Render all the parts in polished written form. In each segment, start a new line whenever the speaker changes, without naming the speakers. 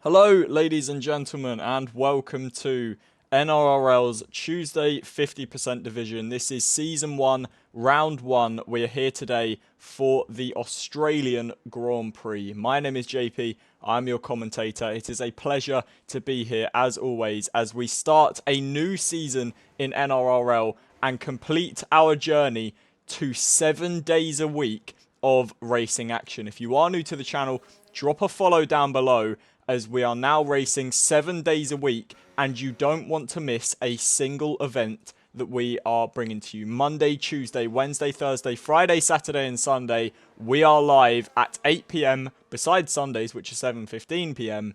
Hello, ladies and gentlemen, and welcome to NRRL's Tuesday 50% division. This is Season 1, Round 1. We are here today for the Australian Grand Prix. My name is JP. I'm your commentator. It is a pleasure to be here, as always, as we start a new season in NRRL and complete our journey to 7 days a week of racing action. If you are new to the channel, drop a follow down below, as we are now racing 7 days a week and you don't want to miss a single event that we are bringing to you. Monday, Tuesday, Wednesday, Thursday, Friday, Saturday and Sunday, we are live at 8 PM, besides Sundays, which is 7:15 PM,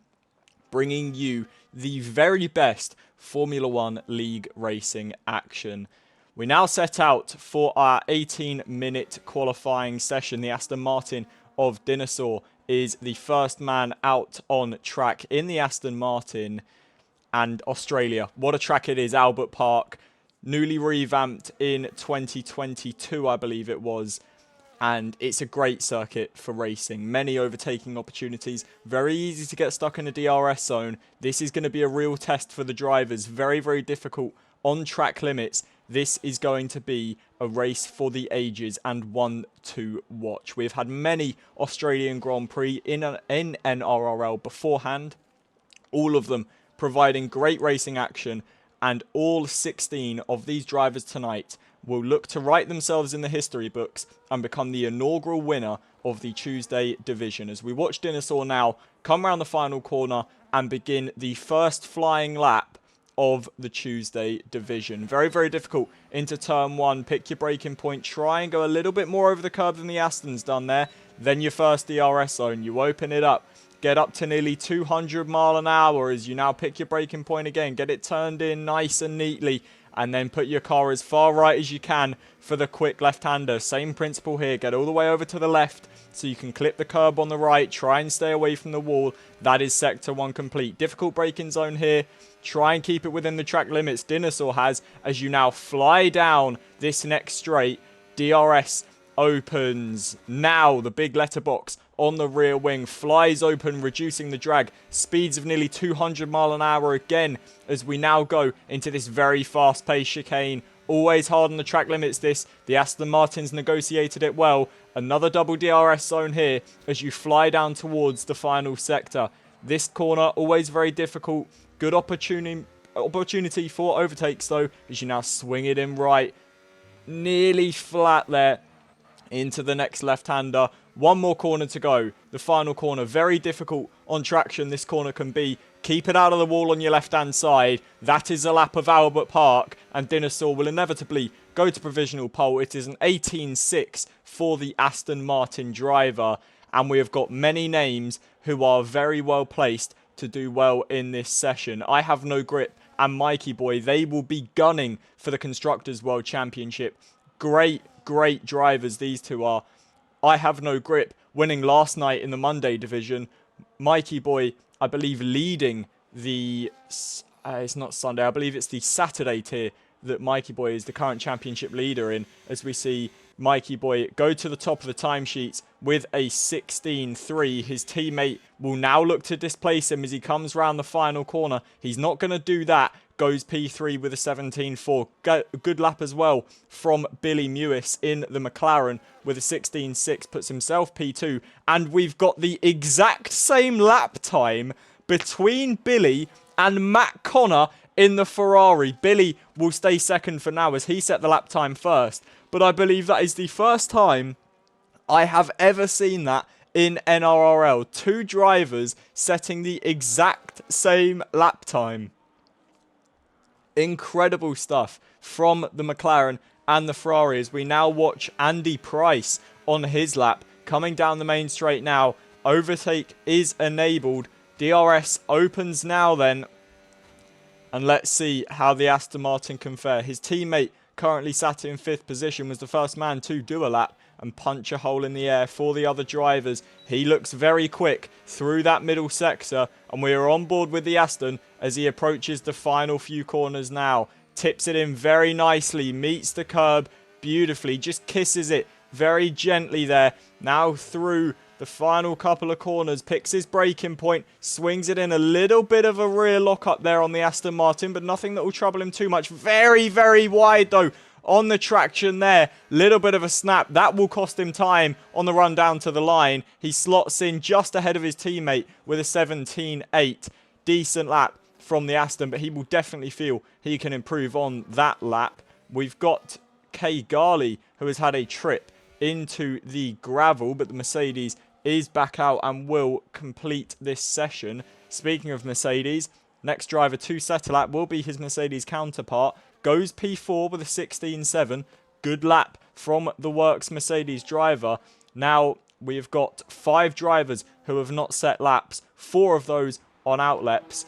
bringing you the very best Formula 1 League racing action. We now set out for our 18-minute qualifying session. The Aston Martin of Dinosaur is the first man out on track in the Aston Martin. And Australia, what a track it is. Albert Park, newly revamped in 2022, I believe it was. And it's a great circuit for racing. Many overtaking opportunities. Very easy to get stuck in the DRS zone. This is going to be a real test for the drivers. Very, very difficult on track limits. This is going to be a race for the ages and one to watch. We've had many Australian Grand Prix in NRRL beforehand. All of them providing great racing action. And all 16 of these drivers tonight will look to write themselves in the history books and become the inaugural winner of the Tuesday division. As we watch Dinosaur now come around the final corner and begin the first flying lap of the Tuesday division. Very, very difficult into turn one. Pick your braking point. Try and go a little bit more over the curb than the Aston's done there. Then your first DRS zone. You open it up. Get up to nearly 200 mile an hour as you now pick your braking point again. Get it turned in nice and neatly. And then put your car as far right as you can for the quick left-hander. Same principle here. Get all the way over to the left so you can clip the curb on the right. Try and stay away from the wall. That is sector one complete. Difficult braking zone here. Try and keep it within the track limits. Dinosaur has, as you now fly down this next straight. DRS opens. Now the big letterbox on the rear wing flies open, reducing the drag. Speeds of nearly 200 mile an hour again as we now go into this very fast-paced chicane. Always hard on the track limits this. The Aston Martin's negotiated it well. Another double DRS zone here as you fly down towards the final sector. This corner always very difficult. Good opportunity for overtakes though as you now swing it in right. Nearly flat there into the next left-hander. One more corner to go. The final corner. Very difficult on traction this corner can be. Keep it out of the wall on your left-hand side. That is a lap of Albert Park. And Dinosaur will inevitably go to provisional pole. It is an 18.6 for the Aston Martin driver. And we have got many names who are very well placed to do well in this session. I Have No Grip and Mikey Boy, they will be gunning for the Constructors' World Championship. Great drivers these two are. I Have No Grip winning last night in the Monday division. Mikey Boy, I believe, leading the... it's not Sunday, I believe it's the Saturday tier that Mikey Boy is the current championship leader in, as we see Mikey Boy go to the top of the timesheets with a 16.3. His teammate will now look to displace him as he comes round the final corner. He's not going to do that. Goes P3 with a 17.4. Good lap as well from Billy Mewis in the McLaren with a 16.6. Puts himself P2. And we've got the exact same lap time between Billy and Matt Connor in the Ferrari. Billy will stay second for now as he set the lap time first. But I believe that is the first time I have ever seen that in NRRL. Two drivers setting the exact same lap time. Incredible stuff from the McLaren and the Ferrari as we now watch Andy Price on his lap coming down the main straight now. Overtake is enabled. DRS opens now then. And let's see how the Aston Martin can fare. His teammate currently sat in 5th position was the first man to do a lap and punch a hole in the air for the other drivers. He looks very quick through that middle sector and we are on board with the Aston as he approaches the final few corners now. Tips it in very nicely, meets the curb beautifully, just kisses it very gently there. Now through the final couple of corners, picks his braking point, swings it in. A little bit of a rear lock up there on the Aston Martin, but nothing that will trouble him too much. Very, very wide though on the traction there. Little bit of a snap. That will cost him time on the run down to the line. He slots in just ahead of his teammate with a 17.8. Decent lap from the Aston, but he will definitely feel he can improve on that lap. We've got Kay Garley, who has had a trip into the gravel, but the Mercedes is back out and will complete this session. Speaking of Mercedes, next driver to set a lap will be his Mercedes counterpart. Goes P4 with a 16.7. Good lap from the works Mercedes driver. Now we have got 5 drivers who have not set laps. 4 of those on outlaps.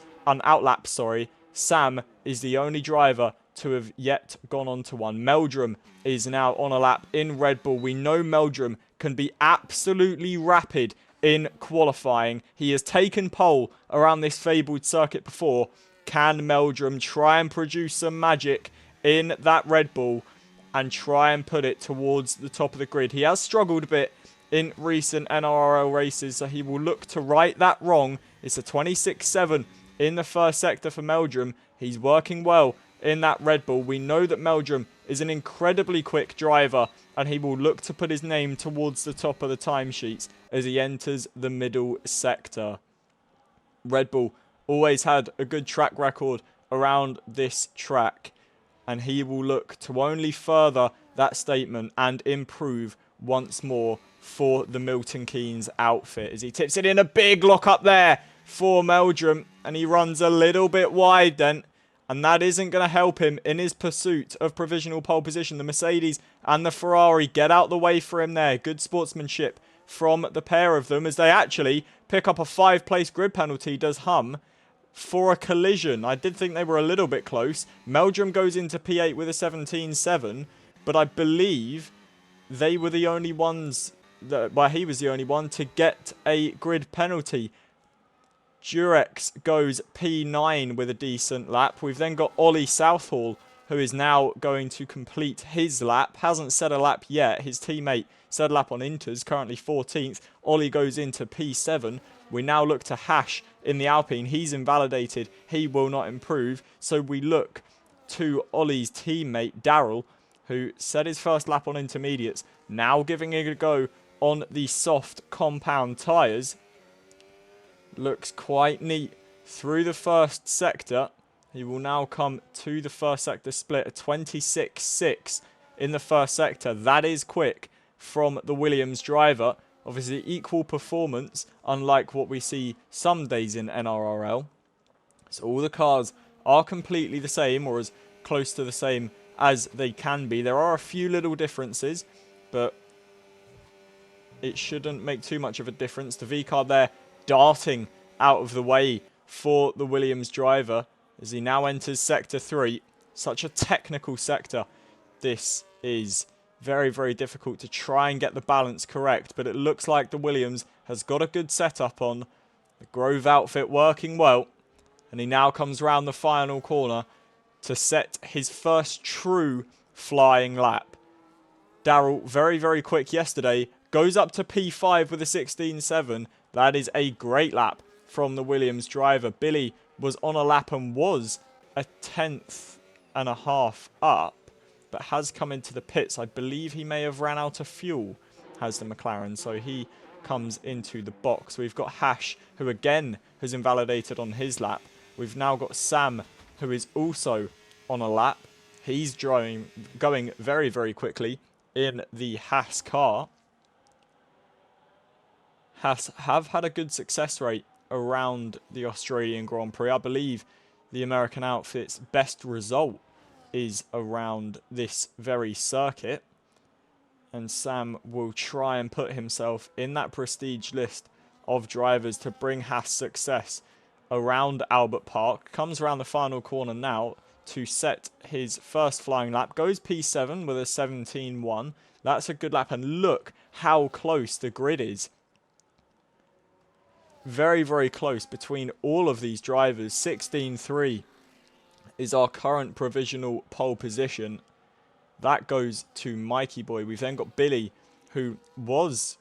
Sam is the only driver to have yet gone on to one. Meldrum is now on a lap in Red Bull. We know Meldrum can be absolutely rapid in qualifying. He has taken pole around this fabled circuit before. Can Meldrum try and produce some magic in that Red Bull and try and put it towards the top of the grid? He has struggled a bit in recent NRRL races, so he will look to right that wrong. It's a 26.7 in the first sector for Meldrum. He's working well in that Red Bull. We know that Meldrum is an incredibly quick driver, and he will look to put his name towards the top of the timesheets as he enters the middle sector. Red Bull always had a good track record around this track, and he will look to only further that statement and improve once more for the Milton Keynes outfit as he tips it in. A big lock up there for Meldrum, and he runs a little bit wide then, and that isn't going to help him in his pursuit of provisional pole position. The Mercedes and the Ferrari get out the way for him there. Good sportsmanship from the pair of them as they actually pick up a 5-place grid penalty. Does Hum for a collision. I did think they were a little bit close. Meldrum goes into P8 with a 17.7, but I believe they were the only ones that, well, he was the only one to get a grid penalty. Durex goes P9 with a decent lap. We've then got Ollie Southall, who is now going to complete his lap. Hasn't set a lap yet. His teammate set a lap on Inters, currently 14th. Ollie goes into P7. We now look to Hash in the Alpine. He's invalidated. He will not improve. So we look to Ollie's teammate, Daryl, who set his first lap on intermediates. Now giving it a go on the soft compound tyres. Looks quite neat through the first sector. He will now come to the first sector split. A 26.6 in the first sector. That is quick from the Williams driver. Obviously equal performance, unlike what we see some days in NRRL. So all the cars are completely the same, or as close to the same as they can be. There are a few little differences, but it shouldn't make too much of a difference. The V-car there darting out of the way for the Williams driver as he now enters Sector 3. Such a technical sector. This is very, very difficult to try and get the balance correct, but it looks like the Williams has got a good setup on. The Grove outfit working well, and he now comes round the final corner to set his first true flying lap. Daryl, very, very quick yesterday, goes up to P5 with a 16.7. That is a great lap from the Williams driver. Billy was on a lap and was a 10.5 up, but has come into the pits. I believe he may have ran out of fuel, has the McLaren, so he comes into the box. We've got Hash, who again has invalidated on his lap. We've now got Sam, who is also on a lap. He's going very, very quickly in the Haas car. Haas have had a good success rate around the Australian Grand Prix. I believe the American outfit's best result is around this very circuit. And Sam will try and put himself in that prestige list of drivers to bring Haas success around Albert Park. Comes around the final corner now to set his first flying lap. Goes P7 with a 17.1. That's a good lap. And look how close the grid is. Very, very close between all of these drivers. 16.3 is our current provisional pole position. That goes to Mikey Boy. We've then got Billy, who was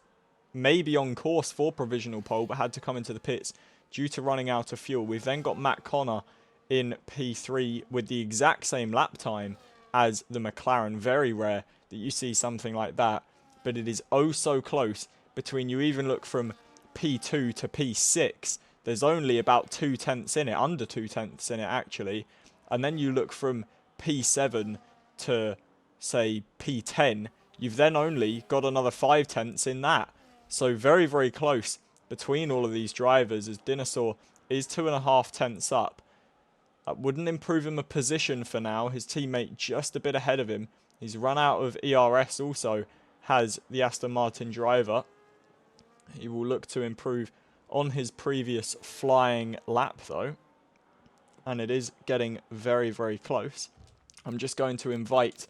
maybe on course for provisional pole, but had to come into the pits due to running out of fuel. We've then got Matt Connor in P3 with the exact same lap time as the McLaren. Very rare that you see something like that, but it is oh so close between. You even look from P2 to P6, there's only about 2/10 in it, under 2/10 in it actually, and then you look from P7 to say P10, you've then only got another 5/10 in that. So very, very close between all of these drivers, as Dinosaur is 2.5 tenths up. That wouldn't improve him a position for now. His teammate just a bit ahead of him. He's run out of ERS also, has the Aston Martin driver. He will look to improve on his previous flying lap though. And it is getting very, very close. I'm just going to invite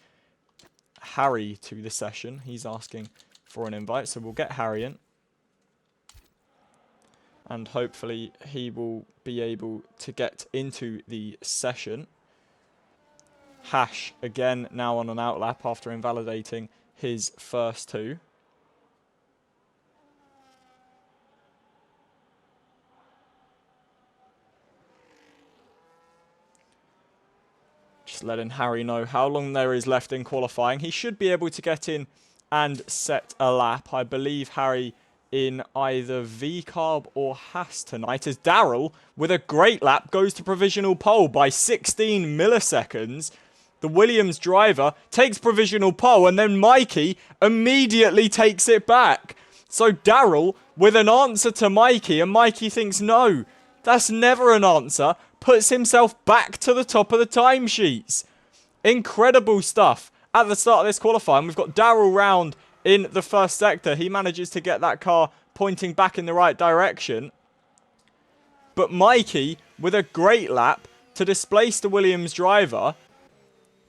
Harry to the session. He's asking for an invite, so we'll get Harry in. And hopefully he will be able to get into the session. Hash, again, now on an outlap after invalidating his first two. Just letting Harry know how long there is left in qualifying. He should be able to get in and set a lap. I believe Harry in either V-Carb or Haas tonight, as Darrell, with a great lap, goes to provisional pole by 16 milliseconds. The Williams driver takes provisional pole, and then Mikey immediately takes it back. So Darrell with an answer to Mikey, and Mikey thinks, no, that's never an answer, puts himself back to the top of the timesheets. Incredible stuff at the start of this qualifying. We've got Darrell round in the first sector. He manages to get that car pointing back in the right direction. But Mikey with a great lap to displace the Williams driver.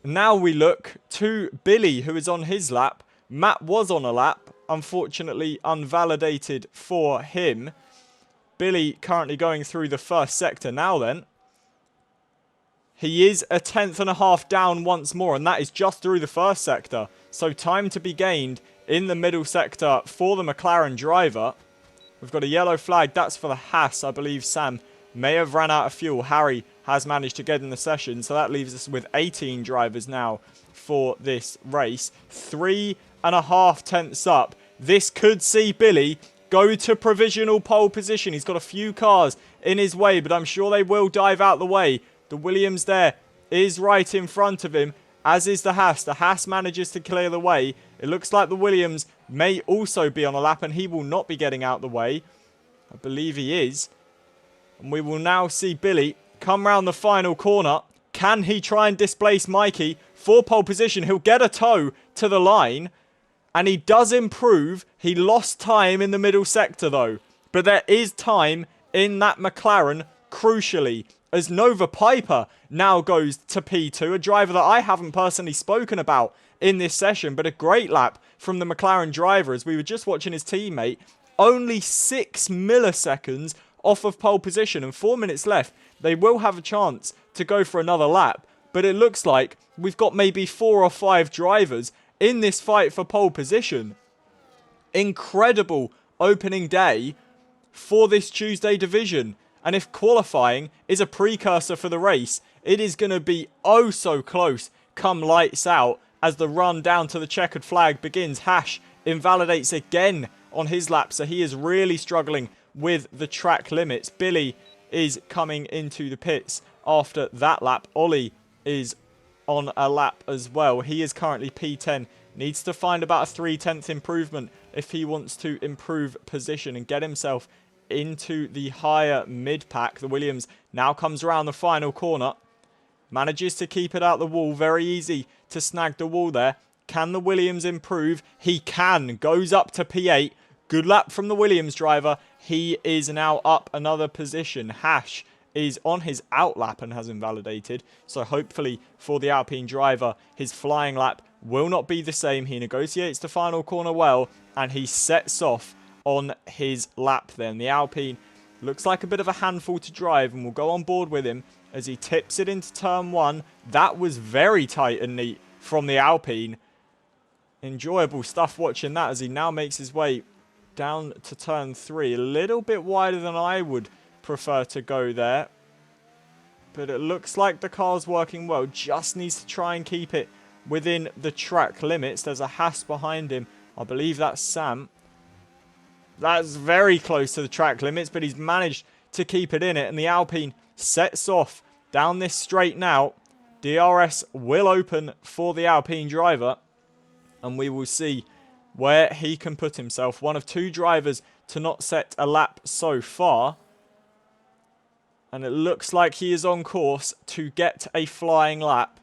Now we look to Billy, who is on his lap. Matt was on a lap, unfortunately unvalidated for him. Billy currently going through the first sector now then. He is 1.5 tenths down once more, and that is just through the first sector. So time to be gained in the middle sector for the McLaren driver. We've got a yellow flag. That's for the Haas. I believe Sam may have ran out of fuel. Harry has managed to get in the session. So that leaves us with 18 drivers now for this race. 3.5 tenths up. This could see Billy go to provisional pole position. He's got a few cars in his way, but I'm sure they will dive out the way. The Williams there is right in front of him, as is the Haas. The Haas manages to clear the way. It looks like the Williams may also be on a lap, and he will not be getting out the way. I believe he is. And we will now see Billy come round the final corner. Can he try and displace Mikey for pole position? He'll get a tow to the line. And he does improve. He lost time in the middle sector though. But there is time in that McLaren, crucially, as Nova Piper now goes to P2. A driver that I haven't personally spoken about in this session, but a great lap from the McLaren driver, as we were just watching his teammate. Only 6 milliseconds off of pole position and 4 minutes left. They will have a chance to go for another lap. But it looks like we've got maybe 4 or 5 drivers in this fight for pole position. Incredible opening day for this Tuesday division. And if qualifying is a precursor for the race, it is going to be oh so close come lights out as the run down to the checkered flag begins. Hash invalidates again on his lap, so he is really struggling with the track limits. Billy is coming into the pits after that lap. Ollie is on a lap as well. He is currently P10. Needs to find about a 3/10 improvement if he wants to improve position and get himself into the higher mid-pack. The Williams now comes around the final corner. Manages to keep it out the wall. Very easy to snag the wall there. Can the Williams improve? He can. Goes up to P8. Good lap from the Williams driver. He is now up another position. Hash is on his out lap and has invalidated. So hopefully for the Alpine driver, his flying lap will not be the same. He negotiates the final corner well, and he sets off on his lap then. The Alpine looks like a bit of a handful to drive, and we'll go on board with him as he tips it into turn 1. That was very tight and neat from the Alpine. Enjoyable stuff watching that as he now makes his way down to turn 3. A little bit wider than I would prefer to go there. But it looks like the car's working well. Just needs to try and keep it within the track limits. There's a Haas behind him. I believe that's Sam. That's very close to the track limits, but he's managed to keep it in it. And the Alpine sets off down this straight now. DRS will open for the Alpine driver. And we will see where he can put himself. One of 2 drivers to not set a lap so far. And it looks like he is on course to get a flying lap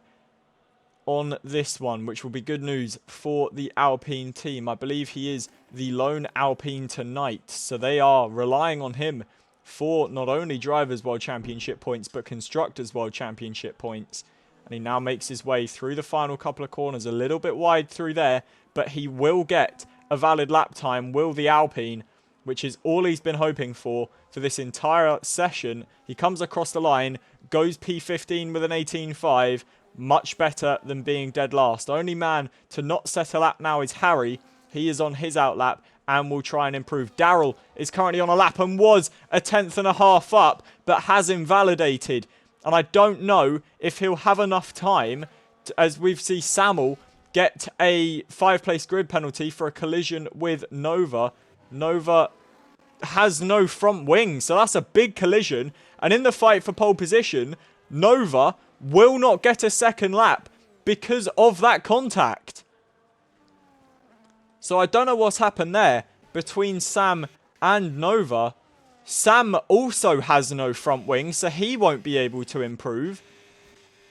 on this one, which will be good news for the Alpine team. I believe he is the lone Alpine tonight. So they are relying on him for not only Drivers' World Championship points, but Constructors' World Championship points. And he now makes his way through the final couple of corners, a little bit wide through there, but he will get a valid lap time, will the Alpine, which is all he's been hoping for this entire session. He comes across the line, goes P15 with an 18.5, much better than being dead last. Only man to not set a lap now is Harry. He is on his outlap and will try and improve. Daryl is currently on a lap and was a 10.5 up, but has invalidated. And I don't know if he'll have enough time, as we've seen Samuel get a 5-place grid penalty for a collision with Nova. Nova has no front wing, so that's a big collision. And in the fight for pole position, Nova will not get a second lap because of that contact. So I don't know what's happened there between Sam and Nova. Sam also has no front wing, so he won't be able to improve.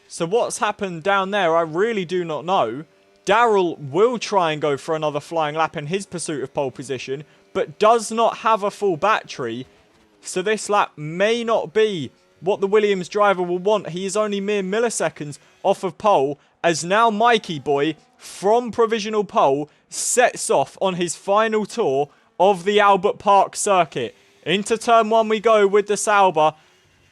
So what's happened down there, I really do not know. Daryl will try and go for another flying lap in his pursuit of pole position, but does not have a full battery. So this lap may not be what the Williams driver will want. He is only mere milliseconds off of pole, as now Mikey Boy, from provisional pole, sets off on his final tour of the Albert Park circuit. Into turn 1 we go with the Sauber,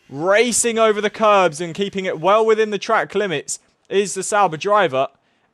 racing over the curbs and keeping it well within the track limits is the Sauber driver,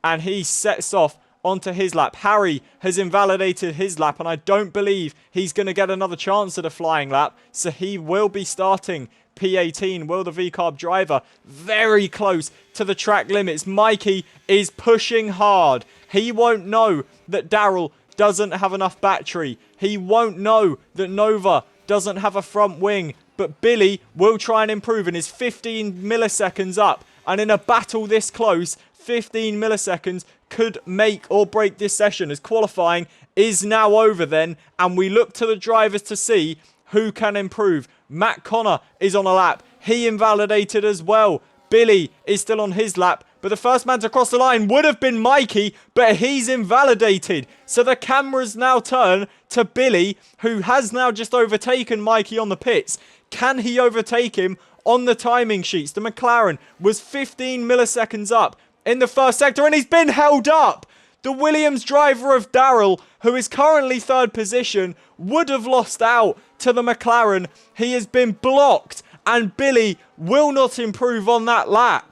and he sets off onto his lap. Harry has invalidated his lap, and I don't believe he's going to get another chance at a flying lap, so he will be starting P18. Will the VCARB driver, very close to the track limits. Mikey is pushing hard. He won't know that Daryl doesn't have enough battery. He won't know that Nova doesn't have a front wing. But Billy will try and improve and is 15 milliseconds up. And in a battle this close, 15 milliseconds could make or break this session, as qualifying is now over then. And we look to the drivers to see who can improve. Matt Connor is on a lap. He invalidated as well. Billy is still on his lap. But the first man to cross the line would have been Mikey, but he's invalidated. So the cameras now turn to Billy, who has now just overtaken Mikey on the pits. Can he overtake him on the timing sheets? The McLaren was 15 milliseconds up in the first sector, and he's been held up. The Williams driver of Daryl, who is currently 3rd position, would have lost out to the McLaren. He has been blocked, and Billy will not improve on that lap.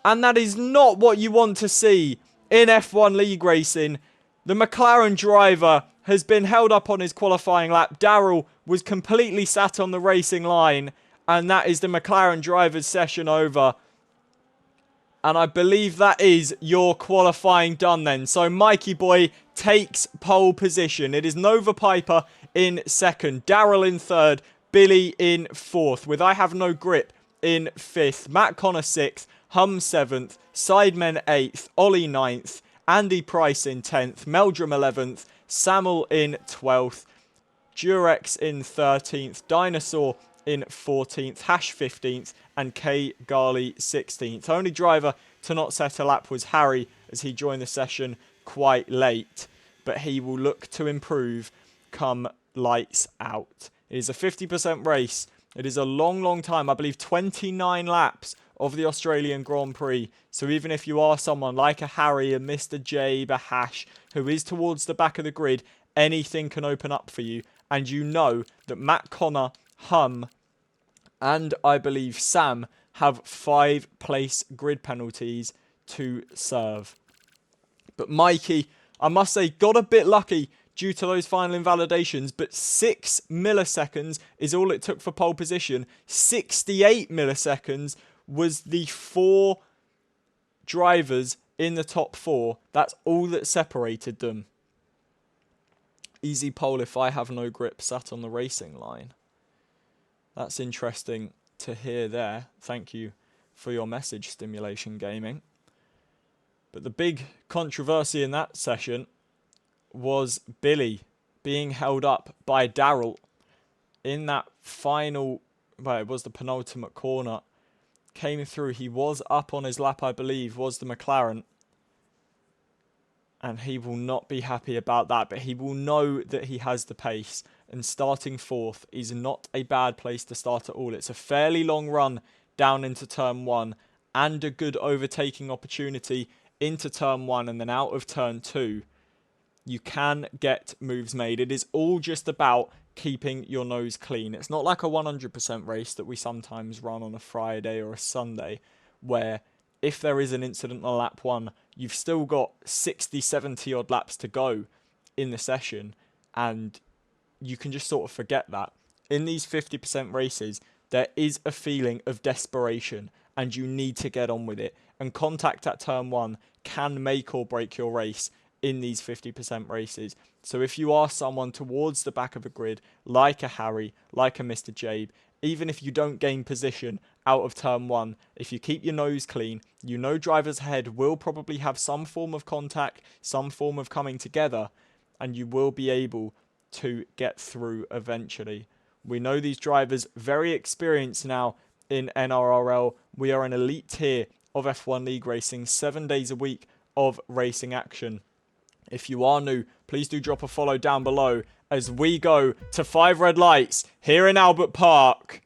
And that is not what you want to see in F1 League Racing. The McLaren driver has been held up on his qualifying lap. Daryl was completely sat on the racing line. And that is the McLaren driver's session over. And I believe that is your qualifying done then. So Mikey Boy takes pole position. It is Nova Piper in 2nd. Daryl in 3rd. Billy in 4th. With I Have No Grip in 5th. Matt Connor 6th. Hum 7th, Sidemen 8th, Ollie 9th, Andy Price in 10th, Meldrum 11th, Samuel in 12th, Durex in 13th, Dinosaur in 14th, Hash 15th, and K Garley 16th. Only driver to not set a lap was Harry, as he joined the session quite late, but he will look to improve come lights out. It is a 50% race. It is a long, long time. I believe 29 laps of the Australian Grand Prix. So even if you are someone like a Harry, a Mr. Jabe, a Hash, who is towards the back of the grid, anything can open up for you. And you know that Matt Connor, Hum, and I believe Sam have 5-place grid penalties to serve. But Mikey, I must say, got a bit lucky due to those final invalidations, but 6 milliseconds is all it took for pole position. 68 milliseconds was the 4 drivers in the top 4. That's all that separated them. Easy pole if I have no grip sat on the racing line. That's interesting to hear there. Thank you for your message, Stimulation Gaming. But the big controversy in that session was Billy being held up by Darrell in that final, well, it was the penultimate corner. Came through, he was up on his lap, I believe, was the McLaren. And he will not be happy about that, but he will know that he has the pace. And starting 4th is not a bad place to start at all. It's a fairly long run down into turn 1 and a good overtaking opportunity into turn 1 and then out of turn 2. You can get moves made. It is all just about keeping your nose clean. It's not like a 100% race that we sometimes run on a Friday or a Sunday, where if there is an incident on lap 1, you've still got 60, 70 odd laps to go in the session, and you can just sort of forget that. In these 50% races, there is a feeling of desperation, and you need to get on with it. And contact at turn 1 can make or break your race in these 50% races. So if you are someone towards the back of a grid, like a Harry, like a Mr. Jabe, even if you don't gain position out of turn 1, if you keep your nose clean, you know drivers ahead will probably have some form of contact, some form of coming together, and you will be able to get through eventually. We know these drivers very experienced now in NRRL. We are an elite tier of F1 League racing, 7 days a week of racing action. If you are new, please do drop a follow down below as we go to 5 red lights here in Albert Park.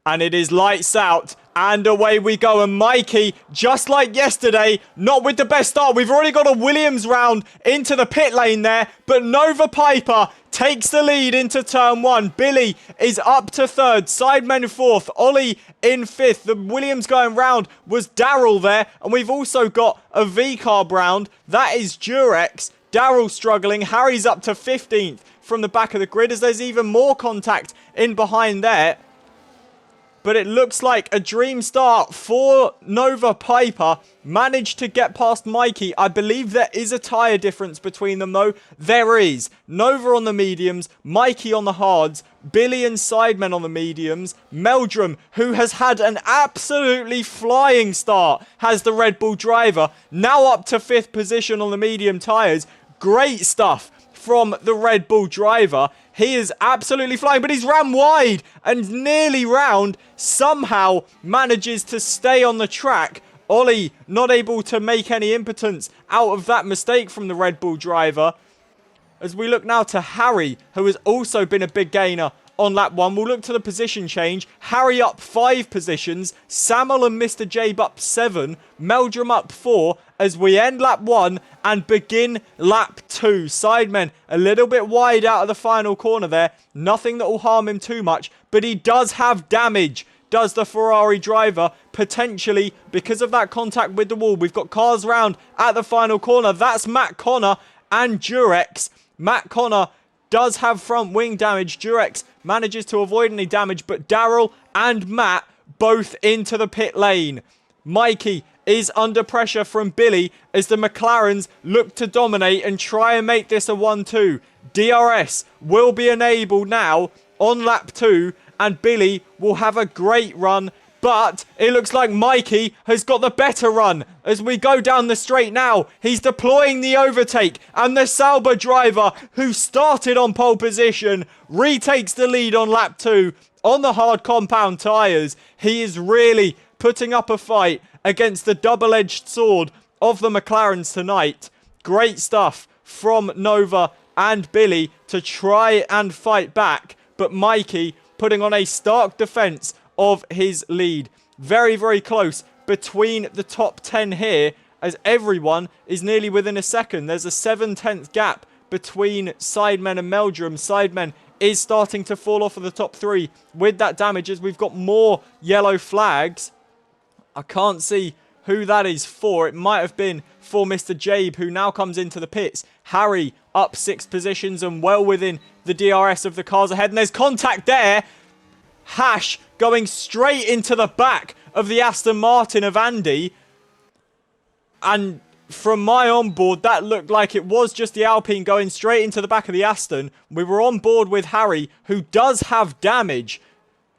And it is lights out and away we go. And Mikey, just like yesterday, not with the best start. We've already got a Williams round into the pit lane there. But Nova Piper takes the lead into turn 1. Billy is up to 3rd. Sidemen 4th. Ollie in 5th. The Williams going round was Darrell there. And we've also got a V-carb round. That is Durex. Darrell struggling. Harry's up to 15th from the back of the grid as there's even more contact in behind there. But it looks like a dream start for Nova Piper. Managed to get past Mikey. I believe there is a tyre difference between them though. There is. Nova on the mediums, Mikey on the hards, Billy and Sidemen on the mediums. Meldrum, who has had an absolutely flying start, has the Red Bull driver. Now up to 5th position on the medium tyres. Great stuff from the Red Bull driver. He is absolutely flying, but he's ran wide and nearly round. Somehow manages to stay on the track. Ollie not able to make any impotence out of that mistake from the Red Bull driver. As we look now to Harry, who has also been a big gainer on lap 1. We'll look to the position change. Harry up 5 positions. Samuel and Mr. Jabe up 7. Meldrum up 4 as we end lap 1 and begin lap 2. Sidemen a little bit wide out of the final corner there. Nothing that will harm him too much, but he does have damage. Does the Ferrari driver, potentially because of that contact with the wall. We've got cars round at the final corner. That's Matt Connor and Durex. Matt Connor does have front wing damage. Durex manages to avoid any damage, but Darrell and Matt both into the pit lane. Mikey is under pressure from Billy as the McLarens look to dominate and try and make this a 1-2. DRS will be enabled now on lap 2 and Billy will have a great run, but it looks like Mikey has got the better run as we go down the straight now. He's deploying the overtake and the Sauber driver, who started on pole position, retakes the lead on lap 2 on the hard compound tyres. He is really putting up a fight against the double-edged sword of the McLarens tonight. Great stuff from Nova and Billy to try and fight back, but Mikey putting on a stark defence of his lead. Very, very close between the top 10 here as everyone is nearly within a second. There's a 7/10 gap between Sidemen and Meldrum. Sidemen is starting to fall off of the top 3 with that damage as we've got more yellow flags. I can't see who that is for. It might have been for Mr. Jabe, who now comes into the pits. Harry up 6 positions and well within the DRS of the cars ahead. And there's contact there. Hash going straight into the back of the Aston Martin of Andy. And from my onboard, that looked like it was just the Alpine going straight into the back of the Aston. We were on board with Harry, who does have damage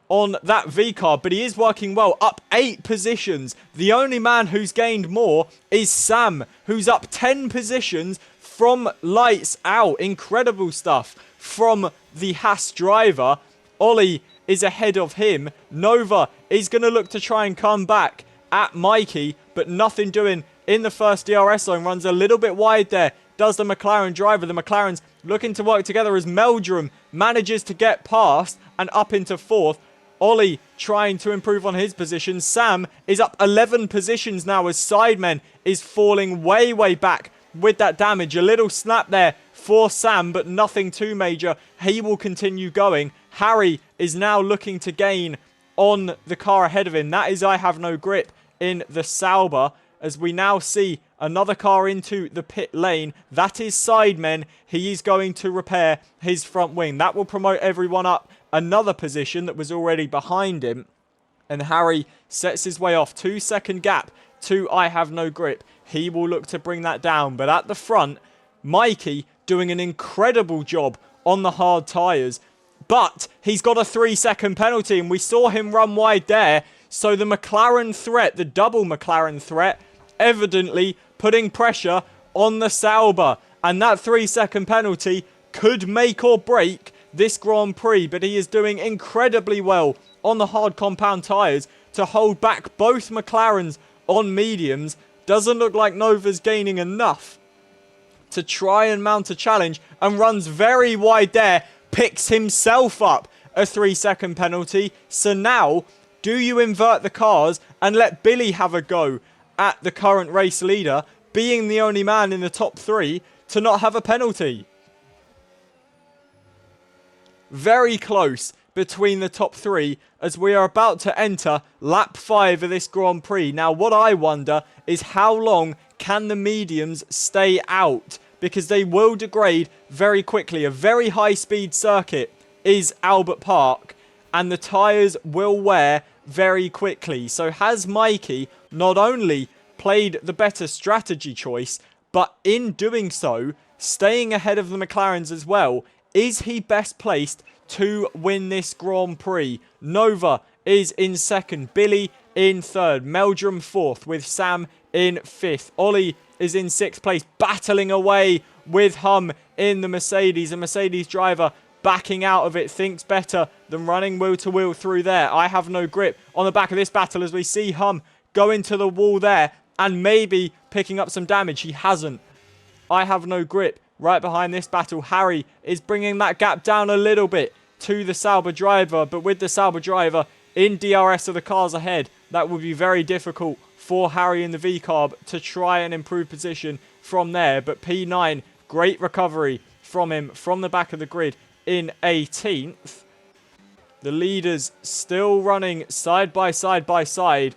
on that V-car, but he is working well, up 8 positions. The only man who's gained more is Sam, who's up 10 positions from lights out. Incredible stuff from the Haas driver. Ollie is ahead of him. Nova is going to look to try and come back at Mikey, but nothing doing in the first DRS zone. Runs a little bit wide there, does the McLaren driver. The McLaren's looking to work together as Meldrum manages to get past and up into 4th. Ollie trying to improve on his position. Sam is up 11 positions now as Sidemen is falling way, way back with that damage. A little snap there for Sam, but nothing too major. He will continue going. Harry is now looking to gain on the car ahead of him. That is I Have No Grip in the Sauber, as we now see another car into the pit lane. That is Sidemen. He is going to repair his front wing. That will promote everyone up another position that was already behind him. And Harry sets his way off. 2-second gap to I Have No Grip. He will look to bring that down. But at the front, Mikey doing an incredible job on the hard tyres. But he's got a 3-second penalty, and we saw him run wide there. So the McLaren threat, the double McLaren threat, evidently putting pressure on the Sauber. And that 3-second penalty could make or break this Grand Prix. But he is doing incredibly well on the hard compound tyres to hold back both McLarens on mediums. Doesn't look like Nova's gaining enough to try and mount a challenge, and runs very wide there. Picks himself up a 3-second penalty. So now, do you invert the cars and let Billy have a go at the current race leader, being the only man in the top 3 to not have a penalty? Very close between the top 3 as we are about to enter lap 5 of this Grand Prix. Now, what I wonder is how long can the mediums stay out, because they will degrade very quickly. A very high-speed circuit is Albert Park, and the tyres will wear very quickly. So has Mikey not only played the better strategy choice, but in doing so, staying ahead of the McLarens as well? Is he best placed to win this Grand Prix? Nova is in 2nd, Billy in 3rd, Meldrum 4th, with Sam in 5th. Ollie is in 6th place, battling away with Hum in the Mercedes. A Mercedes driver backing out of it, thinks better than running wheel to wheel through there. I Have No Grip on the back of this battle as we see Hum go into the wall there and maybe picking up some damage. He hasn't. I Have No Grip right behind this battle. Harry is bringing that gap down a little bit to the Sauber driver, but with the Sauber driver in DRS of the cars ahead, that would be very difficult for Harry in the V-Carb to try and improve position from there. But P9, great recovery from him from the back of the grid in 18th. The leaders still running side by side by side.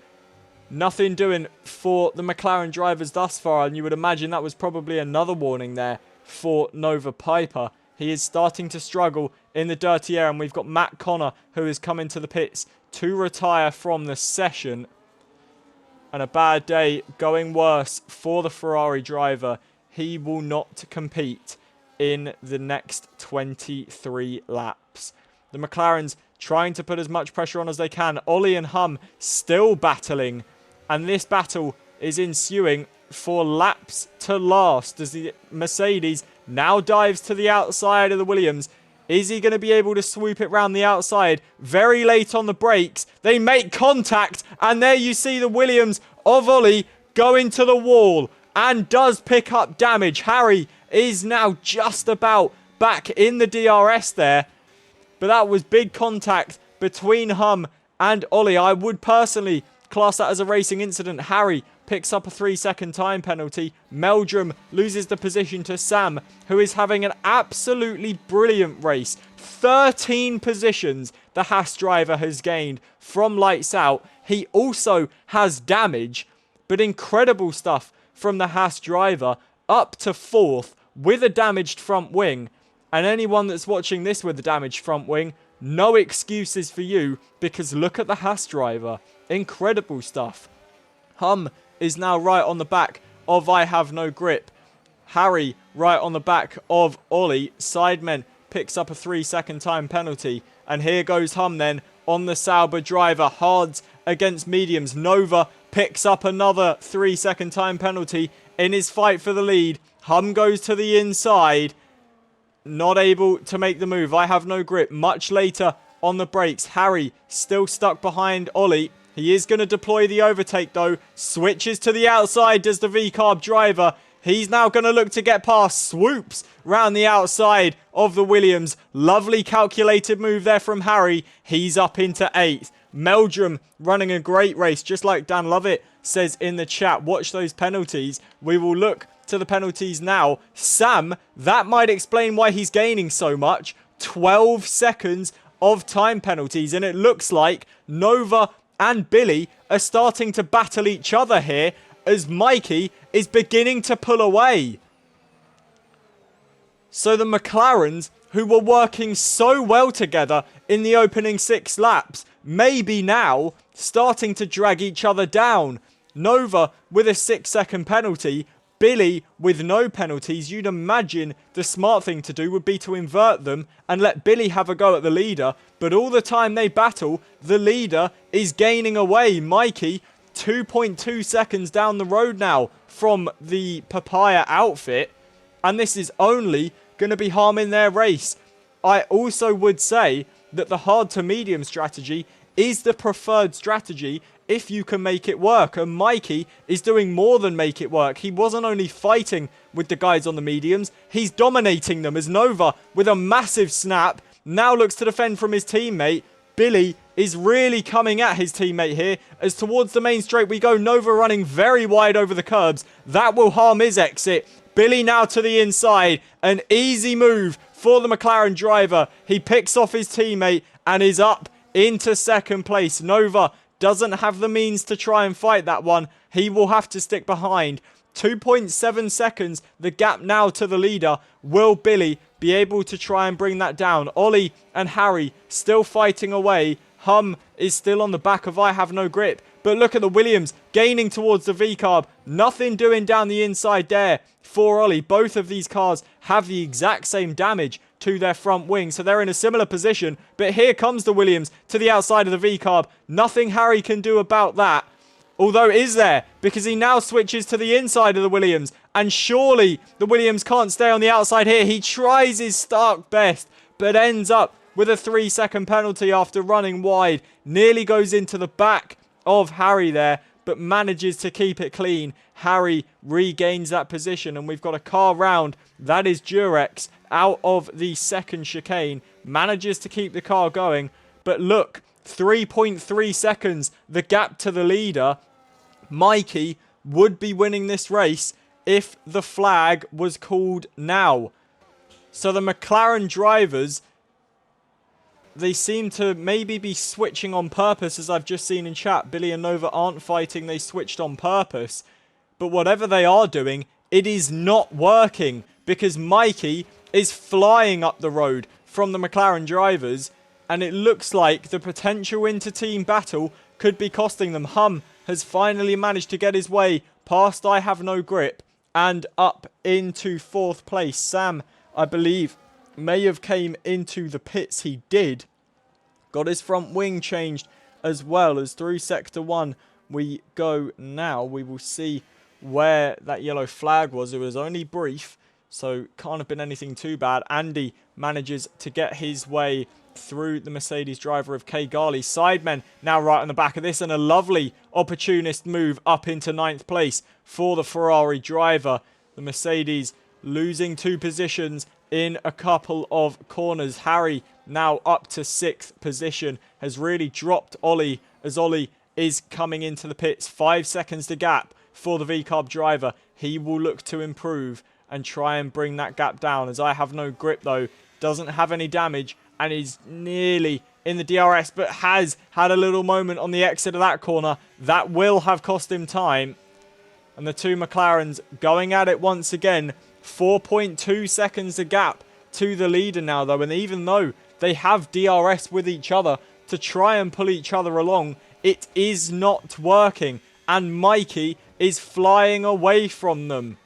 Nothing doing for the McLaren drivers thus far, and you would imagine that was probably another warning there for Nova Piper. He is starting to struggle in the dirty air, and we've got Matt Connor, who is coming to the pits to retire from the session. And a bad day, going worse for the Ferrari driver. He will not compete in the next 23 laps. The McLarens trying to put as much pressure on as they can. Ollie and Hum still battling, and this battle is ensuing for laps to last as the Mercedes now dives to the outside of the Williams. Is he going to be able to swoop it round the outside? Very late on the brakes. They make contact, and there you see the Williams of Ollie go into the wall and does pick up damage. Harry is now just about back in the DRS there, but that was big contact between Hum and Ollie. I would personally class that as a racing incident. Harry picks up a 3-second time penalty. Meldrum loses the position to Sam, who is having an absolutely brilliant race. 13 positions the Haas driver has gained from lights out. He also has damage, But incredible stuff from the Haas driver, up to 4th with a damaged front wing. And anyone that's watching this with a damaged front wing, no excuses for you, because look at the Haas driver. Incredible stuff. Hum is now right on the back of I Have No Grip. Harry right on the back of Ollie. Sidemen picks up a 3-second time penalty. And here goes Hum then on the Sauber driver. Hards against mediums. Nova picks up another 3-second time penalty in his fight for the lead. Hum goes to the inside. Not able to make the move. I Have No Grip. Much later on the brakes. Harry still stuck behind Ollie. He is going to deploy the overtake though. Switches to the outside, does the V-Carb driver. He's now going to look to get past. Swoops round the outside of the Williams. Lovely calculated move there from Harry. He's up into 8th. Meldrum running a great race, just like Dan Lovett says in the chat. Watch those penalties. We will look to the penalties now. Sam, that might explain why he's gaining so much. 12 seconds of time penalties, and it looks like Nova and Billy are starting to battle each other here as Mikey is beginning to pull away. So the McLarens, who were working so well together in the opening 6 laps, may be now starting to drag each other down. Nova with a 6-second penalty, Billy with no penalties. You'd imagine the smart thing to do would be to invert them and let Billy have a go at the leader. But all the time they battle, the leader is gaining away. Mikey, 2.2 seconds down the road now from the Papaya outfit. And this is only going to be harming their race. I also would say that the hard to medium strategy is the preferred strategy if you can make it work. And Mikey is doing more than make it work. He wasn't only fighting with the guys on the mediums, he's dominating them as Nova, with a massive snap, now looks to defend from his teammate. Billy is really coming at his teammate here as towards the main straight we go. Nova running very wide over the curbs. That will harm his exit. Billy now to the inside. An easy move for the McLaren driver. He picks off his teammate and is up into 2nd place. Nova doesn't have the means to try and fight that one. He will have to stick behind. 2.7 seconds, the gap now to the leader. Will Billy be able to try and bring that down? Ollie and Harry still fighting away. Hum is still on the back of I Have No Grip. But look at the Williams gaining towards the V-Carb. Nothing doing down the inside there for Ollie. Both of these cars have the exact same damage to their front wing, so they're in a similar position. But here comes the Williams to the outside of the V-Carb. Nothing Harry can do about that. Although is there, because he now switches to the inside of the Williams. And surely the Williams can't stay on the outside here. He tries his stark best, but ends up with a 3-second penalty after running wide. Nearly goes into the back of Harry there, but manages to keep it clean. Harry regains that position, and we've got a car round. That is Durex out of the 2nd chicane. Manages to keep the car going. But look, 3.3 seconds, the gap to the leader. Mikey would be winning this race if the flag was called now. So the McLaren drivers, they seem to maybe be switching on purpose, as I've just seen in chat. Billy and Nova aren't fighting, they switched on purpose. But whatever they are doing, it is not working, because Mikey is flying up the road from the McLaren drivers, and it looks like the potential inter-team battle could be costing them. Hum has finally managed to get his way past I Have No Grip and up into 4th place. Sam, I believe, may have came into the pits. He did. Got his front wing changed as well, as through Sector 1 we go now. We will see where that yellow flag was. It was only brief, so can't have been anything too bad. Andy manages to get his way through the Mercedes driver of Kay Garley. Sidemen now right on the back of this, and a lovely opportunist move up into 9th place for the Ferrari driver. The Mercedes losing 2 positions in a couple of corners. Harry now up to 6th position, has really dropped Ollie as Ollie is coming into the pits. 5 seconds to gap for the V-Carb driver. He will look to improve and try and bring that gap down, as I Have No Grip though doesn't have any damage and is nearly in the DRS, but has had a little moment on the exit of that corner. That will have cost him time. And the two McLarens going at it once again. 4.2 seconds a gap to the leader now, though. And even though they have DRS with each other to try and pull each other along, it is not working. And Mikey is flying away from them.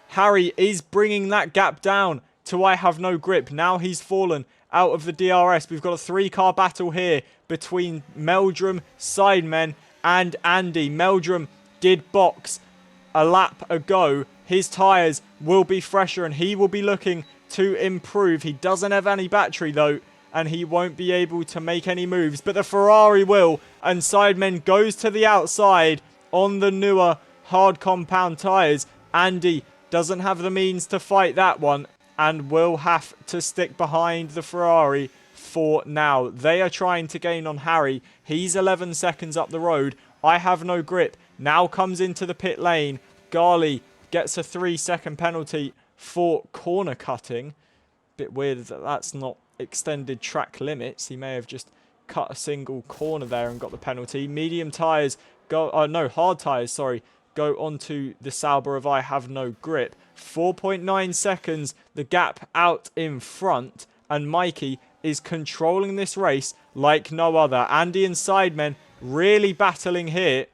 Harry is bringing that gap down to I Have No Grip. Now he's fallen out of the DRS. We've got a 3-car battle here between Meldrum, Sidemen, and Andy. Meldrum did box a lap ago. His tyres will be fresher and he will be looking to improve. He doesn't have any battery though, and he won't be able to make any moves, but the Ferrari will, and Sidemen goes to the outside on the newer hard compound tyres. Andy doesn't have the means to fight that one and will have to stick behind the Ferrari for now. They are trying to gain on Harry. He's 11 seconds up the road. I Have No Grip now comes into the pit lane. Garley gets a 3-second penalty for corner cutting. Bit weird that that's not extended track limits. He may have just cut a single corner there and got the penalty. Medium tyres go, hard tyres, sorry, go onto the Sauber of I Have No Grip. 4.9 seconds, the gap out in front, and Mikey is controlling this race like no other. Andy and Sidemen really battling here,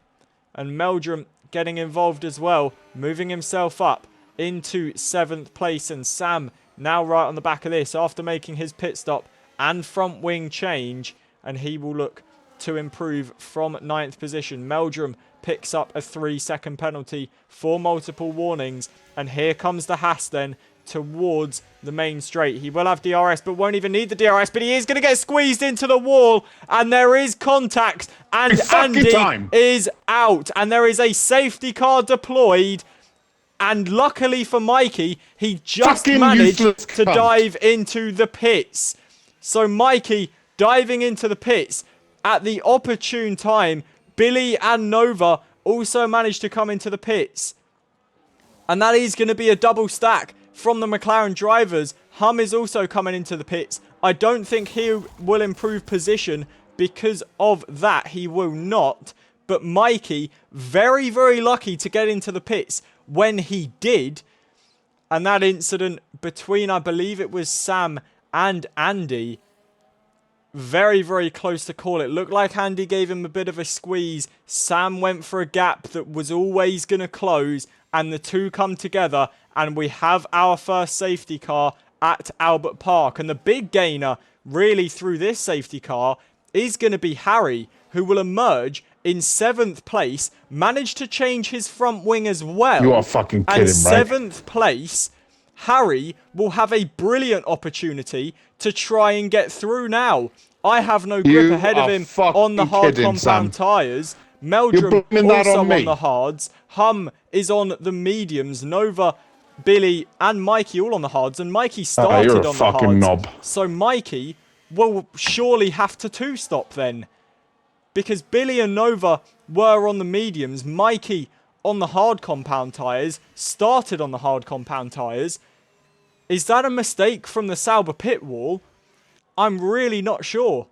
and Meldrum getting involved as well, moving himself up into 7th place, and Sam now right on the back of this after making his pit stop and front wing change, and he will look to improve from 9th position. Meldrum picks up a 3-second penalty for multiple warnings, and here comes the Haas then towards the main straight. He will have DRS but won't even need the DRS, but he is going to get squeezed into the wall, and there is contact, and Andy is out, and there is a safety car deployed. And luckily for Mikey, he just managed to dive into the pits. So Mikey diving into the pits at the opportune time. Billy and Nova also managed to come into the pits. And that is going to be a double stack from the McLaren drivers. Hum is also coming into the pits. I don't think he will improve position because of that. He will not. But Mikey, very, very lucky to get into the pits when he did. And that incident between, I believe it was Sam and Andy, very, very close to call. It looked like Andy gave him a bit of a squeeze. Sam went for a gap that was always going to close, and the two come together, and we have our first safety car at Albert Park. And the big gainer really through this safety car is going to be Harry, who will emerge in 7th place, managed to change his front wing as well.
You are fucking kidding,
and 7th place, Harry will have a brilliant opportunity to try and get through now. I Have No Grip ahead of him on the hard compound tyres. Meldrum also on the hards. Hum is on the mediums. Nova, Billy and Mikey all on the hards. And Mikey started on the hards. Knob. So Mikey will surely have to two-stop then. Because Billy and Nova were on the mediums, Mikey on the hard compound tyres, started on the hard compound tyres. Is that a mistake from the Sauber pit wall? I'm really not sure.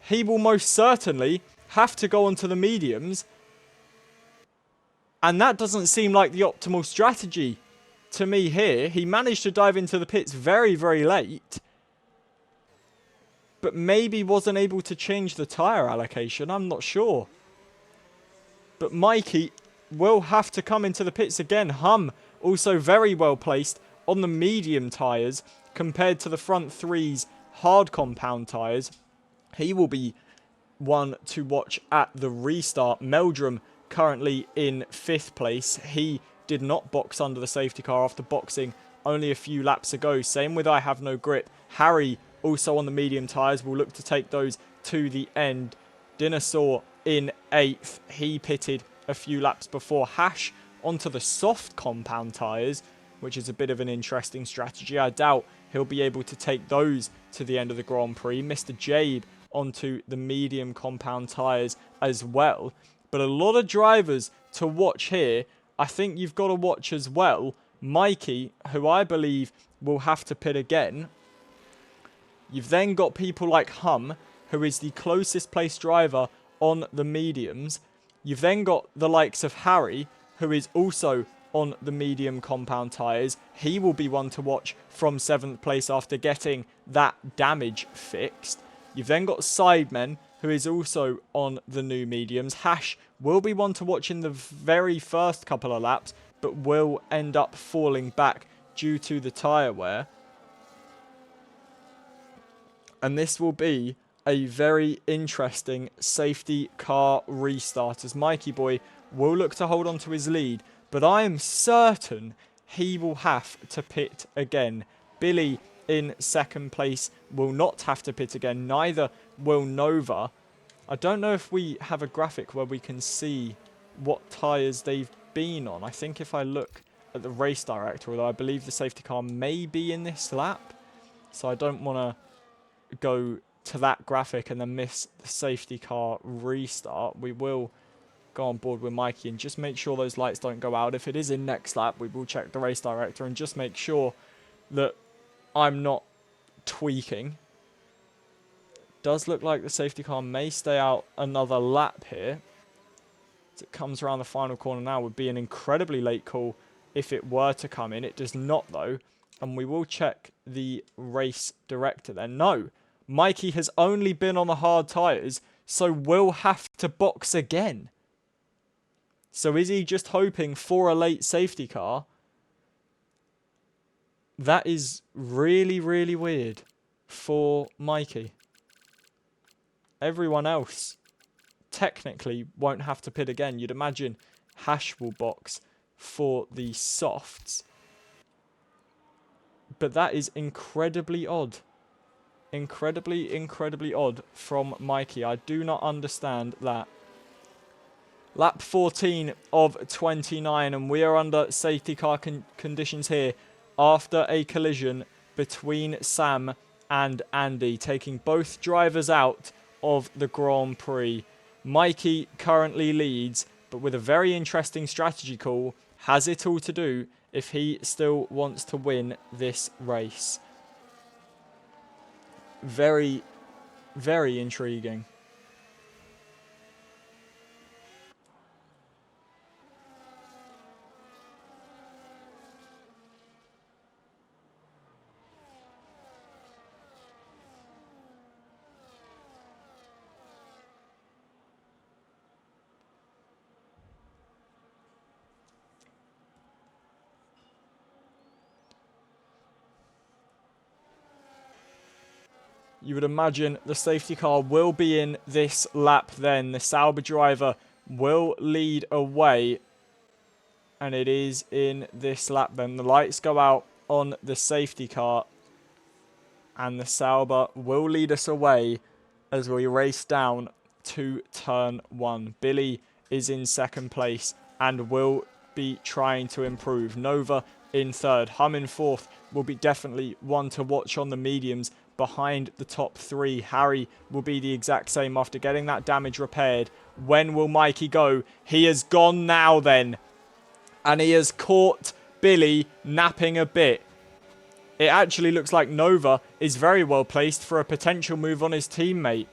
He will most certainly have to go onto the mediums. And that doesn't seem like the optimal strategy to me here. He managed to dive into the pits very, very late, but maybe wasn't able to change the tyre allocation. I'm not sure. But Mikey will have to come into the pits again. Hum also very well placed on the medium tyres compared to the front three's hard compound tyres. He will be one to watch at the restart. Meldrum currently in 5th place. He did not box under the safety car after boxing only a few laps ago. Same with I Have No Grip. Harry also on the medium tyres will look to take those to the end. Dinosaur in 8th. He pitted a few laps before. Hash onto the soft compound tyres, which is a bit of an interesting strategy. I doubt he'll be able to take those to the end of the Grand Prix. Mr. Jabe onto the medium compound tyres as well. But a lot of drivers to watch here. I think you've got to watch as well Mikey, who I believe will have to pit again. You've then got people like Hum, who is the closest placed driver on the mediums. You've then got the likes of Harry, who is also on the medium compound tyres. He will be one to watch from 7th place after getting that damage fixed. You've then got Sidemen, who is also on the new mediums. Hash will be one to watch in the very first couple of laps, but will end up falling back due to the tyre wear. And this will be a very interesting safety car restart, as Mikey Boy will look to hold on to his lead, but I am certain he will have to pit again. Billy in 2nd place will not have to pit again, neither will Nova. I don't know if we have a graphic where we can see what tyres they've been on. I think if I look at the race director, although I believe the safety car may be in this lap, so I don't want to go to that graphic and then miss the safety car restart. We will go on board with Mikey and just make sure those lights don't go out. If it is in next lap, we will check the race director and just make sure that I'm not tweaking. Does look like the safety car may stay out another lap here. As it comes around the final corner now, would be an incredibly late call if it were to come in. It does not though, and we will check the race director then. No, Mikey has only been on the hard tyres, so will have to box again. So is he just hoping for a late safety car? That is really, really weird for Mikey. Everyone else technically won't have to pit again. You'd imagine Hash will box for the softs. But that is incredibly odd. Incredibly, incredibly odd from Mikey. I do not understand that. Lap 14 of 29, and we are under safety car conditions here after a collision between Sam and Andy, taking both drivers out of the Grand Prix. Mikey currently leads, but with a very interesting strategy call, has it all to do if he still wants to win this race. Very, very intriguing. You would imagine the safety car will be in this lap then. The Sauber driver will lead away. And it is in this lap then. The lights go out on the safety car. And the Sauber will lead us away as we race down to turn 1. Billy is in 2nd place and will be trying to improve. Nova in 3rd. Hum in 4th will be definitely one to watch on the mediums. Behind the top 3, Harry will be the exact same after getting that damage repaired. When will Mikey go? He has gone now then. And he has caught Billy napping a bit. It actually looks like Nova is very well placed for a potential move on his teammate.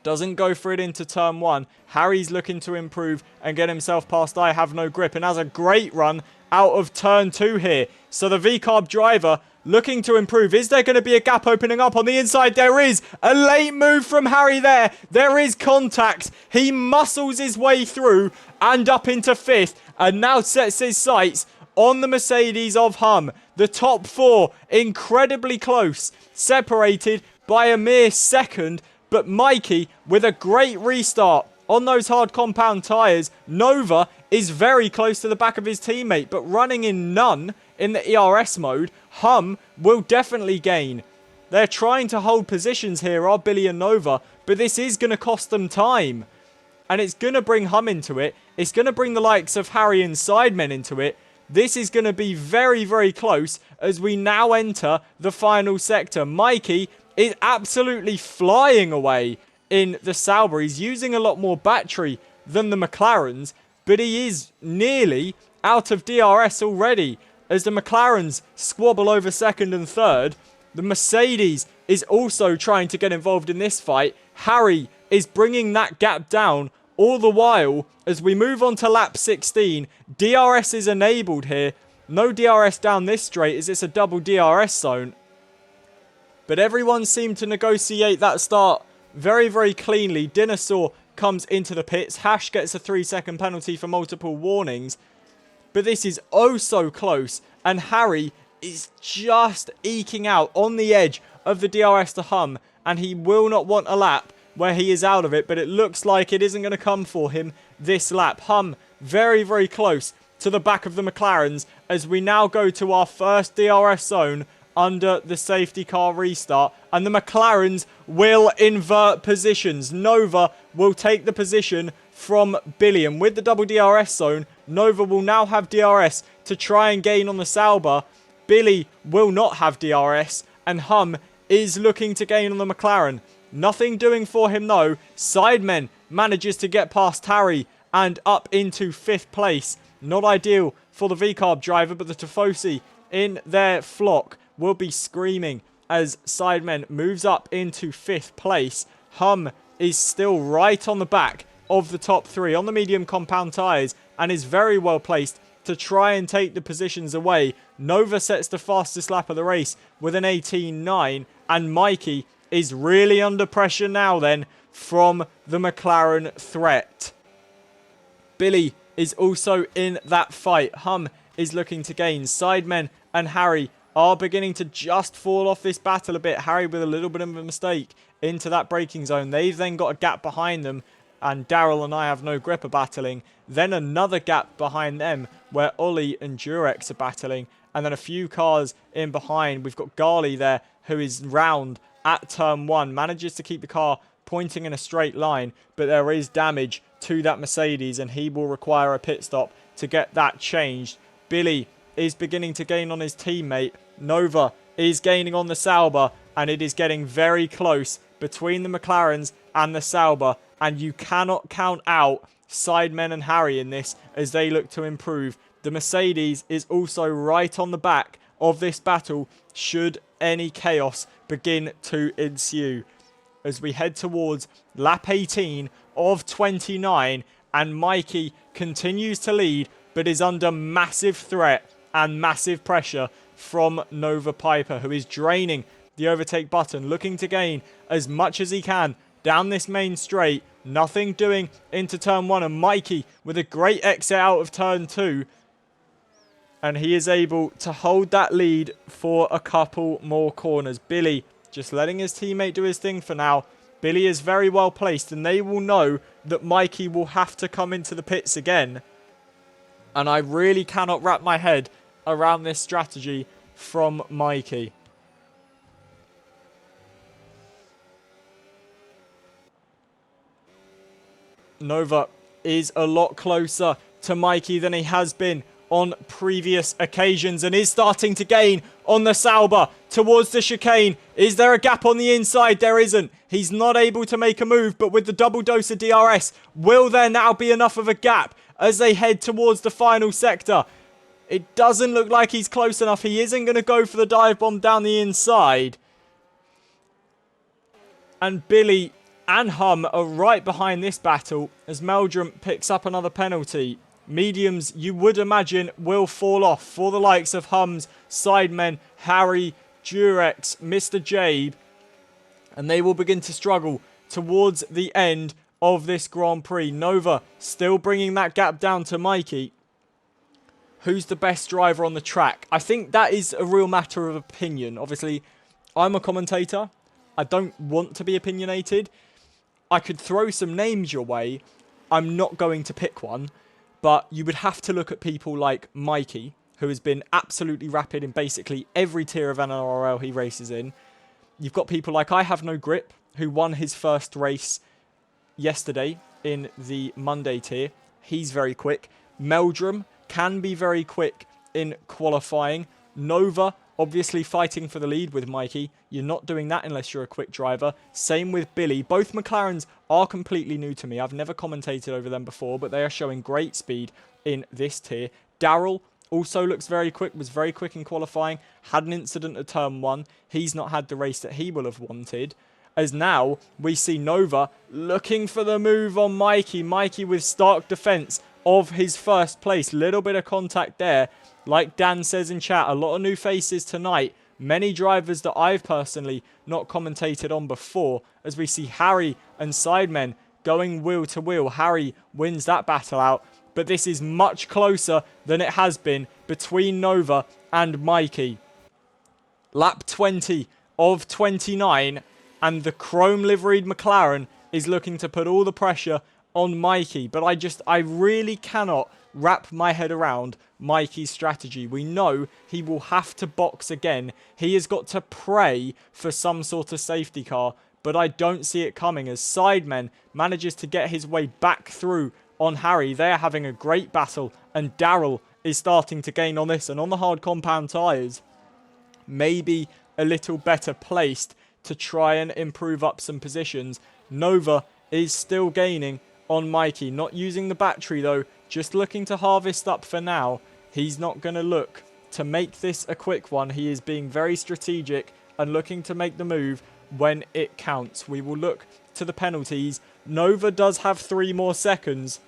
Doesn't go for it into turn 1. Harry's looking to improve and get himself past I Have No Grip. And has a great run out of turn 2 here. So the V-Carb driver looking to improve. Is there going to be a gap opening up on the inside? There is. A late move from Harry there. There is contact. He muscles his way through and up into 5th. And now sets his sights on the Mercedes of Hum. The top 4 incredibly close. Separated by a mere second. But Mikey with a great restart on those hard compound tyres. Nova is very close to the back of his teammate. But running in none in the ERS mode, Hum will definitely gain. They're trying to hold positions here, are Billy and Nova, but this is going to cost them time. And it's going to bring Hum into it. It's going to bring the likes of Harry and Sidemen into it. This is going to be very, very close as we now enter the final sector. Mikey is absolutely flying away in the Sauber. He's using a lot more battery than the McLarens, but he is nearly out of DRS already. As the McLarens squabble over 2nd and 3rd, the Mercedes is also trying to get involved in this fight. Harry is bringing that gap down All the while, as we move on to lap 16, DRS is enabled here. No DRS down this straight as it's a double DRS zone. But everyone seemed to negotiate that start very, very cleanly. Dinosaur comes into the pits. Hash gets a 3-second penalty for multiple warnings. But this is oh so close. And Harry is just eking out on the edge of the DRS to Hum. And he will not want a lap where he is out of it. But it looks like it isn't going to come for him this lap. Hum very, very close to the back of the McLarens as we now go to our first DRS zone under the safety car restart, and the McLarens will invert positions. Nova will take the position from Billy, and with the double DRS zone, Nova will now have DRS to try and gain on the Sauber. Billy will not have DRS, and Hum is looking to gain on the McLaren. Nothing doing for him though. Sidemen manages to get past Harry and up into 5th place. Not ideal for the VCARB driver, but the Tifosi in their flock will be screaming as Sidemen moves up into 5th place. Hum is still right on the back of the top 3 on the medium compound tyres and is very well placed to try and take the positions away. Nova sets the fastest lap of the race with an 18.9, and Mikey is really under pressure now then from the McLaren threat. Billy is also in that fight. Hum is looking to gain. Sidemen and Harry are beginning to just fall off this battle a bit. Harry with a little bit of a mistake into that braking zone. They've then got a gap behind them, and Daryl and I have no grip are battling. Then another gap behind them where Ollie and Durex are battling. And then a few cars in behind. We've got Garley there who is round at turn 1. Manages to keep the car pointing in a straight line, but there is damage to that Mercedes and he will require a pit stop to get that changed. Billy is beginning to gain on his teammate. Nova is gaining on the Sauber, and it is getting very close between the McLarens and the Sauber, and you cannot count out Sidemen and Harry in this as they look to improve. The Mercedes is also right on the back of this battle should any chaos begin to ensue. As we head towards lap 18 of 29, and Mikey continues to lead but is under massive threat and massive pressure from Nova Piper, who is draining the overtake button, looking to gain as much as he can down this main straight. Nothing doing into turn 1, and Mikey with a great exit out of turn 2. And he is able to hold that lead for a couple more corners. Billy just letting his teammate do his thing for now. Billy is very well placed, and they will know that Mikey will have to come into the pits again. And I really cannot wrap my head around this strategy from Mikey. Nova is a lot closer to Mikey than he has been on previous occasions and is starting to gain on the Sauber towards the chicane. Is there a gap on the inside? There isn't. He's not able to make a move, but with the double dose of DRS, will there now be enough of a gap as they head towards the final sector? It doesn't look like he's close enough. He isn't going to go for the dive bomb down the inside. And Billy and Hum are right behind this battle as Meldrum picks up another penalty. Mediums, you would imagine, will fall off for the likes of Hum's Sidemen, Harry, Durex, Mr. Jabe, and they will begin to struggle towards the end of this Grand Prix. Nova still bringing that gap down to Mikey. Who's the best driver on the track? I think that is a real matter of opinion. Obviously, I'm a commentator. I don't want to be opinionated. I could throw some names your way. I'm not going to pick one. But you would have to look at people like Mikey, who has been absolutely rapid in basically every tier of NRRL he races in. You've got people like I Have No Grip, who won his first race yesterday in the Monday tier. He's very quick. Meldrum can be very quick in qualifying. Nova, obviously fighting for the lead with Mikey. You're not doing that unless you're a quick driver. Same with Billy. Both McLarens are completely new to me. I've never commentated over them before, but they are showing great speed in this tier. Daryl also looks very quick, was very quick in qualifying, had an incident at turn 1. He's not had the race that he will have wanted. as now we see Nova looking for the move on Mikey. Mikey with stark defense of his first place. Little bit of contact there. Like Dan says in chat, a lot of new faces tonight. Many drivers that I've personally not commentated on before, as we see Harry and Sidemen going wheel to wheel. Harry wins that battle out, but this is much closer than it has been between Nova and Mikey. Lap 20 of 29, and the chrome liveried McLaren is looking to put all the pressure on Mikey. But I really cannot wrap my head around Mikey's strategy. We know he will have to box again. He has got to pray for some sort of safety car, but I don't see it coming as Sidemen manages to get his way back through on Harry. They are having a great battle, and Daryl is starting to gain on this, and on the hard compound tyres, maybe a little better placed to try and improve up some positions. Nova is still gaining on Mikey, not using the battery though, just looking to harvest up for now. He's not going to look to make this a quick one. He is being very strategic and looking to make the move when it counts. We will look to the penalties. Nova does have 3 more seconds,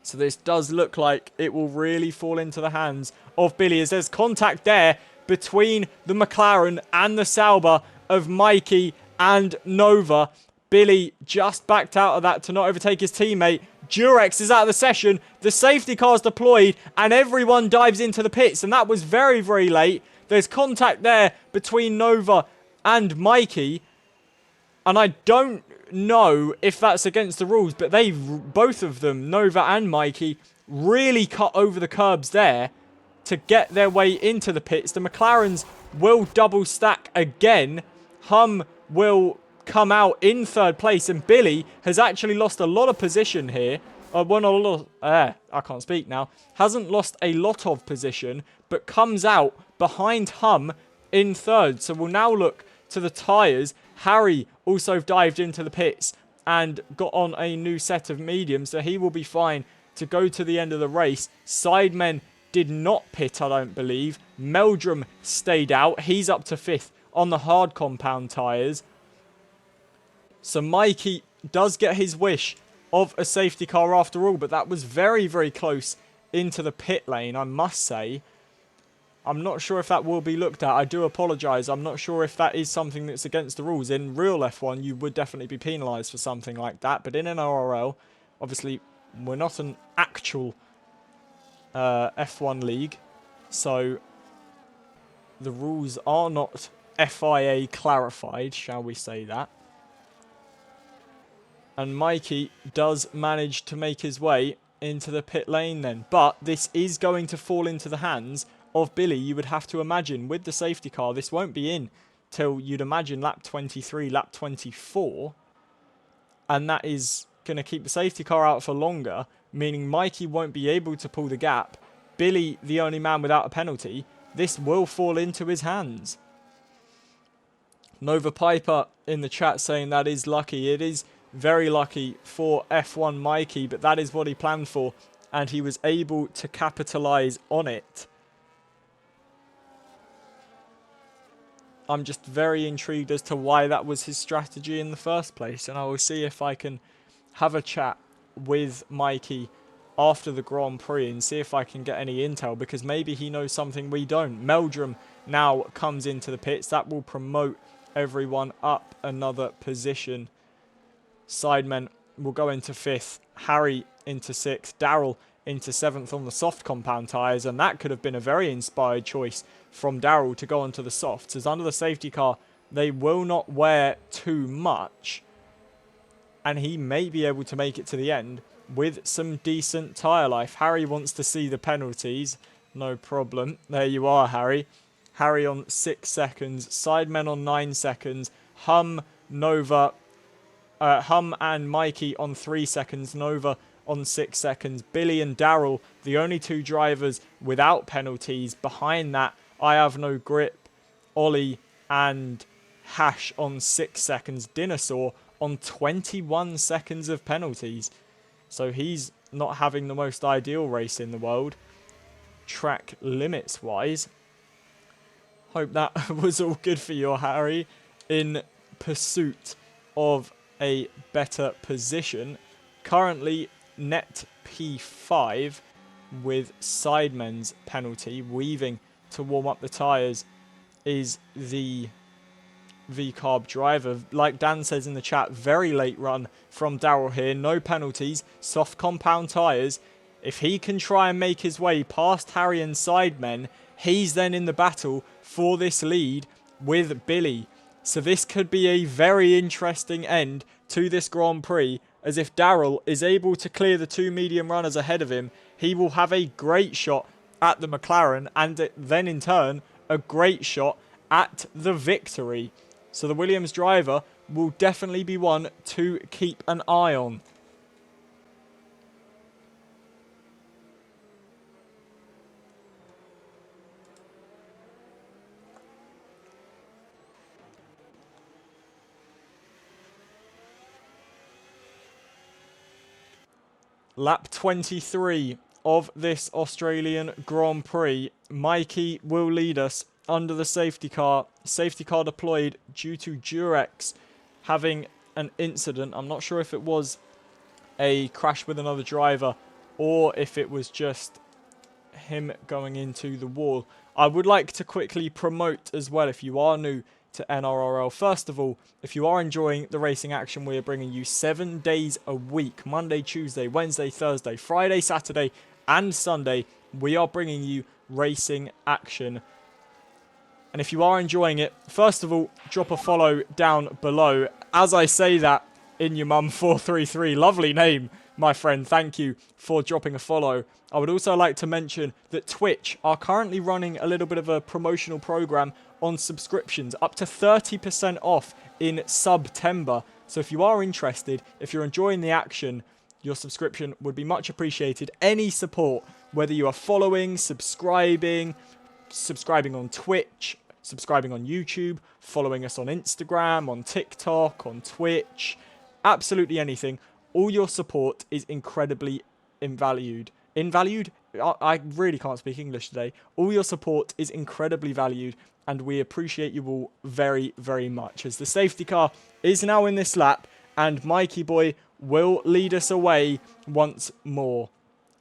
so this does look like it will really fall into the hands of Billy, as there's contact there between the McLaren and the Sauber of Mikey and Nova. Billy just backed out of that to not overtake his teammate. Durex is out of the session. The safety car's deployed and everyone dives into the pits, and that was very, very late. There's contact there between Nova and Mikey, and I don't know if that's against the rules, but they, both of them, Nova and Mikey, really cut over the curbs there to get their way into the pits. The McLarens will double stack again. Hum will come out in 3rd place, and Billy has actually lost a lot of position here. I can't speak now. Hasn't lost a lot of position, but comes out behind Hum in 3rd. So we'll now look to the tyres. Harry also dived into the pits and got on a new set of mediums, so he will be fine to go to the end of the race. Sidemen did not pit, I don't believe. Meldrum stayed out. He's up to 5th on the hard compound tyres. So Mikey does get his wish of a safety car after all, but that was very, very close into the pit lane, I must say. I'm not sure if that will be looked at. I do apologise. I'm not sure if that is something that's against the rules. In real F1, you would definitely be penalised for something like that. But in NRRL, obviously, we're not an actual F1 league. So the rules are not FIA clarified, shall we say that. And Mikey does manage to make his way into the pit lane then. But this is going to fall into the hands of Billy, you would have to imagine, with the safety car. This won't be in till, you'd imagine, lap 23, lap 24. And that is going to keep the safety car out for longer, meaning Mikey won't be able to pull the gap. Billy, the only man without a penalty. This will fall into his hands. Nova Piper in the chat saying that is lucky. It is very lucky for F1 Mikey, but that is what he planned for, and he was able to capitalise on it. I'm just very intrigued as to why that was his strategy in the first place, and I will see if I can have a chat with Mikey after the Grand Prix and see if I can get any intel, because maybe he knows something we don't. Meldrum now comes into the pits. That will promote everyone up another position. Sidemen will go into 5th, Harry into 6th, Daryl into 7th on the soft compound tyres, and that could have been a very inspired choice from Daryl to go onto the softs, as under the safety car they will not wear too much, and he may be able to make it to the end with some decent tyre life. Harry wants to see the penalties, no problem. There you are, Harry. Harry on 6 seconds, Sidemen on 9 seconds, Hum, Nova, Hum and Mikey on 3 seconds, Nova on 6 seconds. Billy and Daryl, the only 2 drivers without penalties. Behind that, I Have No Grip, Ollie and Hash on 6 seconds. Dinosaur on 21 seconds of penalties. So he's not having the most ideal race in the world, track limits wise. Hope that was all good for you, Harry, in pursuit of a better position. Currently, net P5 with Sidemen's penalty. Weaving to warm up the tyres is the V-Carb driver. Like Dan says in the chat, very late run from Daryl here. No penalties, soft compound tyres. If he can try and make his way past Harry and Sidemen, he's then in the battle for this lead with Billy. So this could be a very interesting end to this Grand Prix, as if Daryl is able to clear the two medium runners ahead of him, he will have a great shot at the McLaren and then in turn a great shot at the victory. So the Williams driver will definitely be one to keep an eye on. Lap 23 of this Australian Grand Prix. Mikey will lead us under the safety car. Safety car deployed due to Durex having an incident. I'm not sure if it was a crash with another driver or if it was just him going into the wall. I would like to quickly promote as well, if you are new to NRRL. First of all, if you are enjoying the racing action, we are bringing you 7 days a week. Monday, Tuesday, Wednesday, Thursday, Friday, Saturday and Sunday. We are bringing you racing action. And if you are enjoying it, first of all, drop a follow down below. As I say that, in your mum 433, lovely name, my friend. Thank you for dropping a follow. I would also like to mention that Twitch are currently running a little bit of a promotional program on subscriptions, up to 30% off in September. So if you are interested, if you're enjoying the action, your subscription would be much appreciated. Any support, whether you are following, subscribing on Twitch, subscribing on YouTube, following us on Instagram, on TikTok, on Twitch, absolutely anything. All your support is incredibly invalued. Invalued? I really can't speak English today. All your support is incredibly valued, and we appreciate you all very, very much. As the safety car is now in this lap, and Mikey boy will lead us away once more.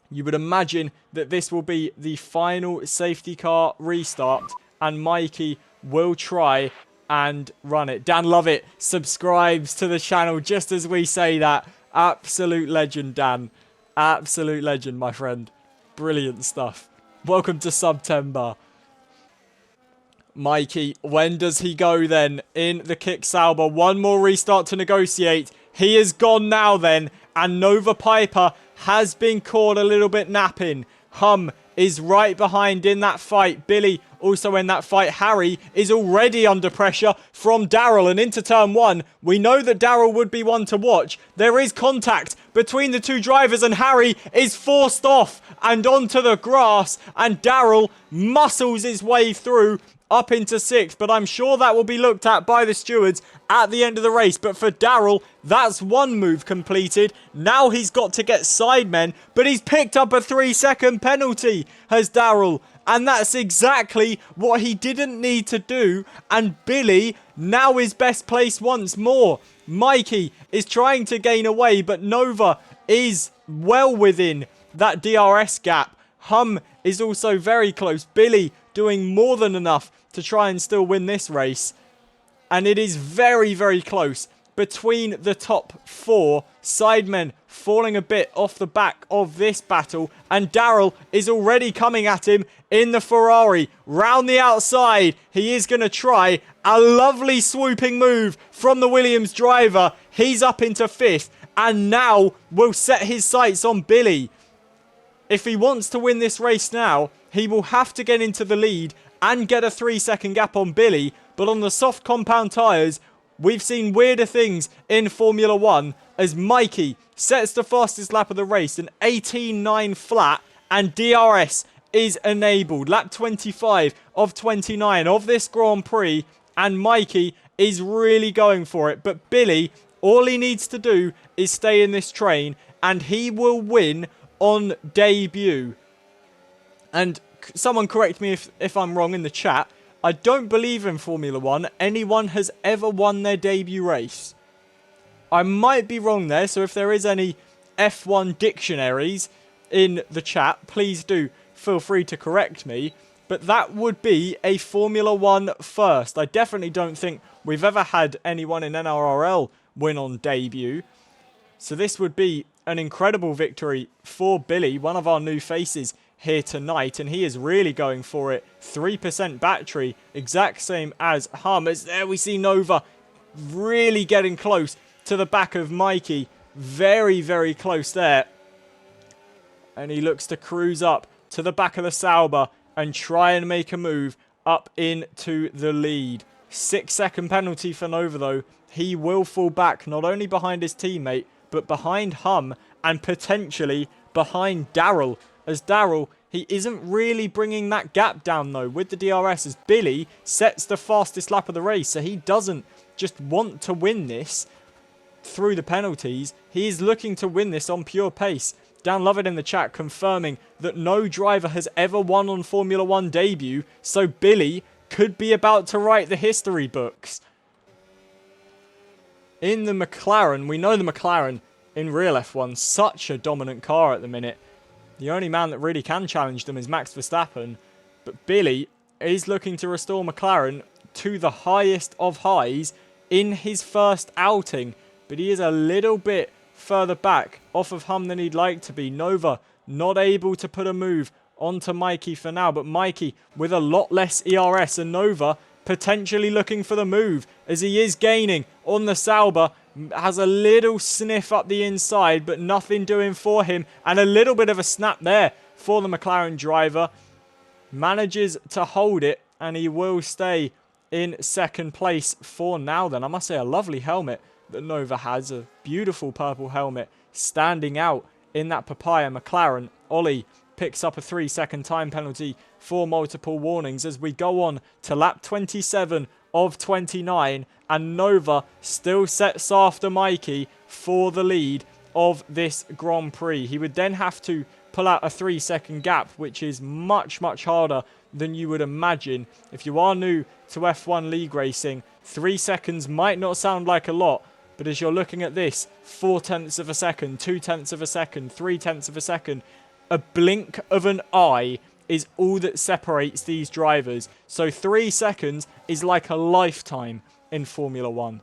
You would imagine that this will be the final safety car restart, and Mikey will try and run it. Dan Lovett subscribes to the channel just as we say that. Absolute legend, Dan. Absolute legend, my friend. Brilliant stuff. Welcome to September. Mikey, when does he go then? In the kick Sauber. One more restart to negotiate. He is gone now then. And Nova Piper has been caught a little bit napping. Hum is right behind in that fight. Billy also in that fight. Harry is already under pressure from Daryl and into turn one. We know that Daryl would be one to watch. There is contact between the two drivers and Harry is forced off and onto the grass, and Daryl muscles his way through up into sixth, but I'm sure that will be looked at by the stewards at the end of the race. But for Daryl, that's one move completed. Now he's got to get sidemen, but he's picked up a 3-second penalty, has Daryl. And that's exactly what he didn't need to do. And Billy now is best placed once more. Mikey is trying to gain away, but Nova is well within that DRS gap. Hum is also very close. Billy doing more than enough to try and still win this race. And it is very, very close between the top four. Sidemen falling a bit off the back of this battle. And Daryl is already coming at him in the Ferrari. Round the outside. He is going to try a lovely swooping move from the Williams driver. He's up into fifth. And now will set his sights on Billy. If he wants to win this race now, he will have to get into the lead and get a 3-second gap on Billy. But on the soft compound tyres, we've seen weirder things in Formula 1 as Mikey sets the fastest lap of the race, an 18.9 flat, and DRS is enabled. Lap 25 of 29 of this Grand Prix, and Mikey is really going for it. But Billy, all he needs to do is stay in this train, and he will win on debut. And someone correct me if I'm wrong in the chat. I don't believe in Formula 1 anyone has ever won their debut race. I might be wrong there, so if there is any F1 dictionaries in the chat, please do feel free to correct me. But that would be a Formula 1 first. I definitely don't think we've ever had anyone in NRRL win on debut. So this would be an incredible victory for Billy, one of our new faces here tonight. And he is really going for it. 3% battery, exact same as Hum. As there we see Nova really getting close to the back of Mikey. Very, very close there. And he looks to cruise up to the back of the Sauber and try and make a move up into the lead. 6-second penalty for Nova though. He will fall back not only behind his teammate, but behind Hum and potentially behind Daryl. As Daryl, he isn't really bringing that gap down though with the DRS, as Billy sets the fastest lap of the race. So he doesn't just want to win this through the penalties. He is looking to win this on pure pace. Dan Lovett in the chat confirming that no driver has ever won on Formula 1 debut, so Billy could be about to write the history books. In the McLaren, we know the McLaren in real F1, such a dominant car at the minute. The only man that really can challenge them is Max Verstappen, but Billy is looking to restore McLaren to the highest of highs in his first outing, but he is a little bit further back off of Hum than he'd like to be. Nova not able to put a move onto Mikey for now, but Mikey with a lot less ERS, and Nova potentially looking for the move as he is gaining on the Sauber. Has a little sniff up the inside, but nothing doing for him, and a little bit of a snap there for the McLaren driver. Manages to hold it, and he will stay in second place for now then. I must say, a lovely helmet that Nova has, a beautiful purple helmet standing out in that papaya McLaren. Ollie picks up a 3-second time penalty for multiple warnings as we go on to lap 27 of 29, and Nova still sets after Mikey for the lead of this Grand Prix. He would then have to pull out a 3-second gap, which is much, much harder than you would imagine. If you are new to F1 League Racing, 3 seconds might not sound like a lot, but as you're looking at this, 0.4 of a second, 0.2 of a second, 0.3 of a second, a blink of an eye is all that separates these drivers. So 3 seconds is like a lifetime in Formula 1.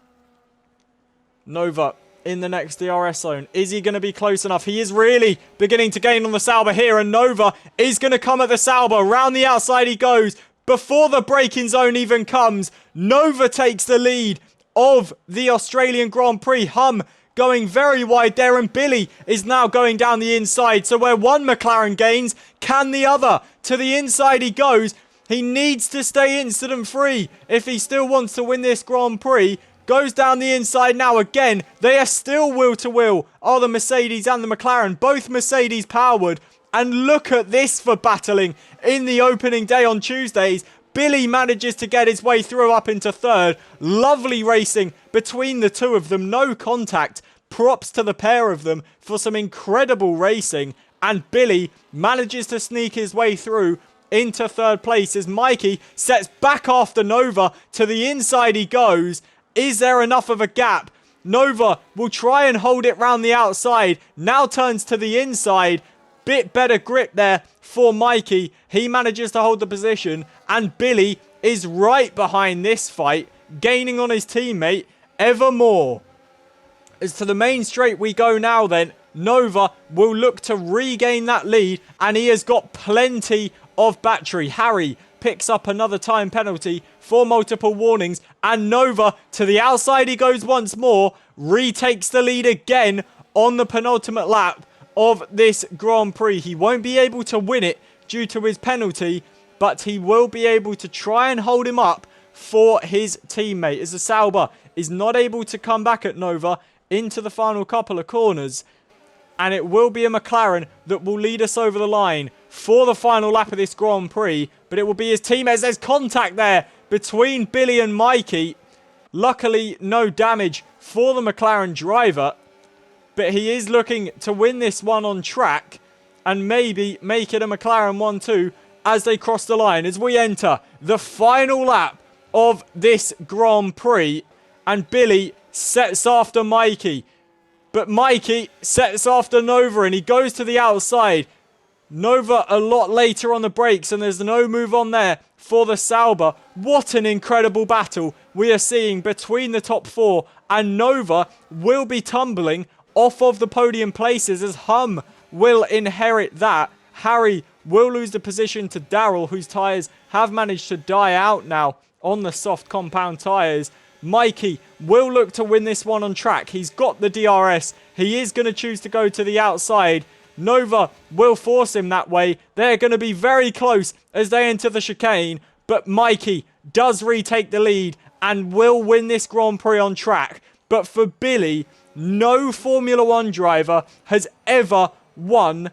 Nova in the next DRS zone. Is he going to be close enough? He is really beginning to gain on the Sauber here, and Nova is going to come at the Sauber. Round the outside he goes. Before the braking zone even comes, Nova takes the lead of the Australian Grand Prix. Hum going very wide there, and Billy is now going down the inside. So where one McLaren gains, can the other? To the inside he goes. He needs to stay incident free if he still wants to win this Grand Prix. Goes down the inside now again. They are still wheel to wheel, are the Mercedes and the McLaren. Both Mercedes powered. And look at this for battling in the opening day on Tuesdays. Billy manages to get his way through up into third. Lovely racing between the two of them. No contact. Props to the pair of them for some incredible racing. And Billy manages to sneak his way through into third place as Mikey sets back after Nova. To the inside he goes. Is there enough of a gap? Nova will try and hold it round the outside. Now turns to the inside. Bit better grip there for Mikey. He manages to hold the position, and Billy is right behind this fight, gaining on his teammate ever more. As to the main straight we go now then. Nova will look to regain that lead, and he has got plenty of battery. Harry picks up another time penalty for multiple warnings, and Nova to the outside he goes once more, retakes the lead again on the penultimate lap of this Grand Prix. He won't be able to win it due to his penalty, but he will be able to try and hold him up for his teammate, as the Sauber is not able to come back at Nova into the final couple of corners. And it will be a McLaren that will lead us over the line for the final lap of this Grand Prix. But it will be his teammate. There's contact there between Billy and Mikey. Luckily, no damage for the McLaren driver. But he is looking to win this one on track and maybe make it a McLaren 1-2 as they cross the line, as we enter the final lap of this Grand Prix. And Billy sets after Mikey. But Mikey sets after Nova and he goes to the outside. Nova a lot later on the brakes and there's no move on there for the Sauber. What an incredible battle we are seeing between the top four. And Nova will be tumbling off of the podium places as Hum will inherit that. Harry will lose the position to Darrell, whose tyres have managed to die out now on the soft compound tyres. Mikey will look to win this one on track. He's got the DRS. He is going to choose to go to the outside. Nova will force him that way. They're going to be very close as they enter the chicane. But Mikey does retake the lead and will win this Grand Prix on track. But for Billy, no Formula 1 driver has ever won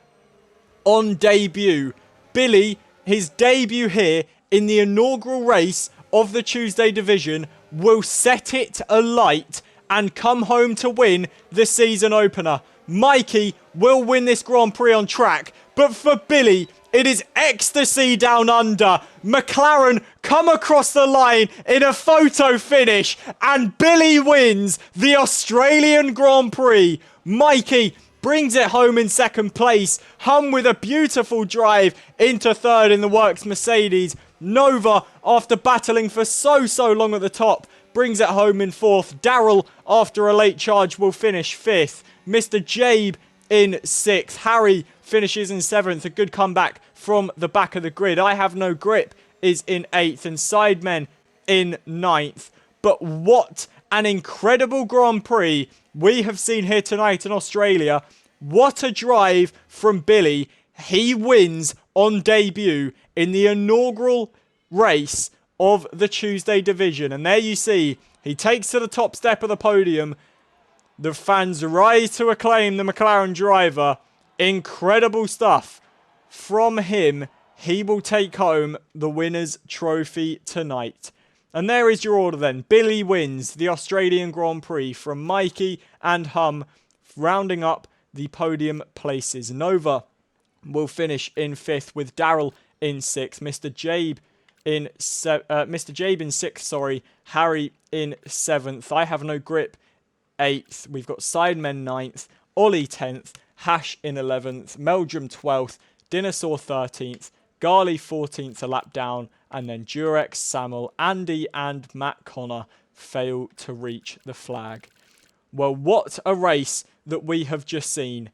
on debut. Billy, his debut here in the inaugural race of the Tuesday division, will set it alight and come home to win the season opener. Mikey will win this Grand Prix on track, but for Billy, it is ecstasy down under. McLaren come across the line in a photo finish, and Billy wins the Australian Grand Prix. Mikey brings it home in second place. Hum with a beautiful drive into third in the Works Mercedes. Nova, after battling for so long at the top, brings it home in fourth. Darrell, after a late charge, will finish fifth. Mr. Jabe in sixth. Harry finishes in seventh. A good comeback from the back of the grid. I Have No Grip is in eighth. And Sidemen in ninth. But what an incredible Grand Prix we have seen here tonight in Australia. What a drive from Billy. He wins on debut in the inaugural race of the Tuesday division. And there you see, he takes to the top step of the podium. The fans rise to acclaim the McLaren driver. Incredible stuff from him. He will take home the winner's trophy tonight. And there is your order then. Billy wins the Australian Grand Prix from Mikey and Hum, rounding up the podium places. Nova will finish in fifth with Darrell in sixth. Mr. Jabe in sixth, sorry. Harry in seventh. I Have No Grip, eighth. We've got Sidemen ninth. Ollie 10th. Hash in 11th. Meldrum 12th. Dinosaur 13th. Garley 14th, a lap down. And then Durex, Samuel, Andy and Matt Connor fail to reach the flag. Well, what a race that we have just seen.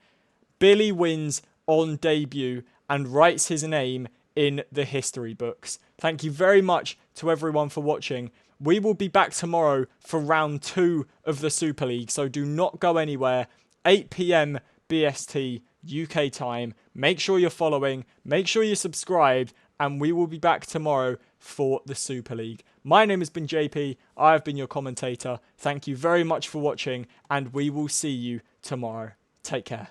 Billy wins on debut and writes his name in the history books. Thank you very much to everyone for watching. We will be back tomorrow for round 2 of the Super League, so do not go anywhere. 8 PM BST UK time. Make sure you're following, make sure you're subscribed, and we will be back tomorrow for the Super League. My name has been JP. I have been your commentator. Thank you very much for watching, and we will see you tomorrow. Take care.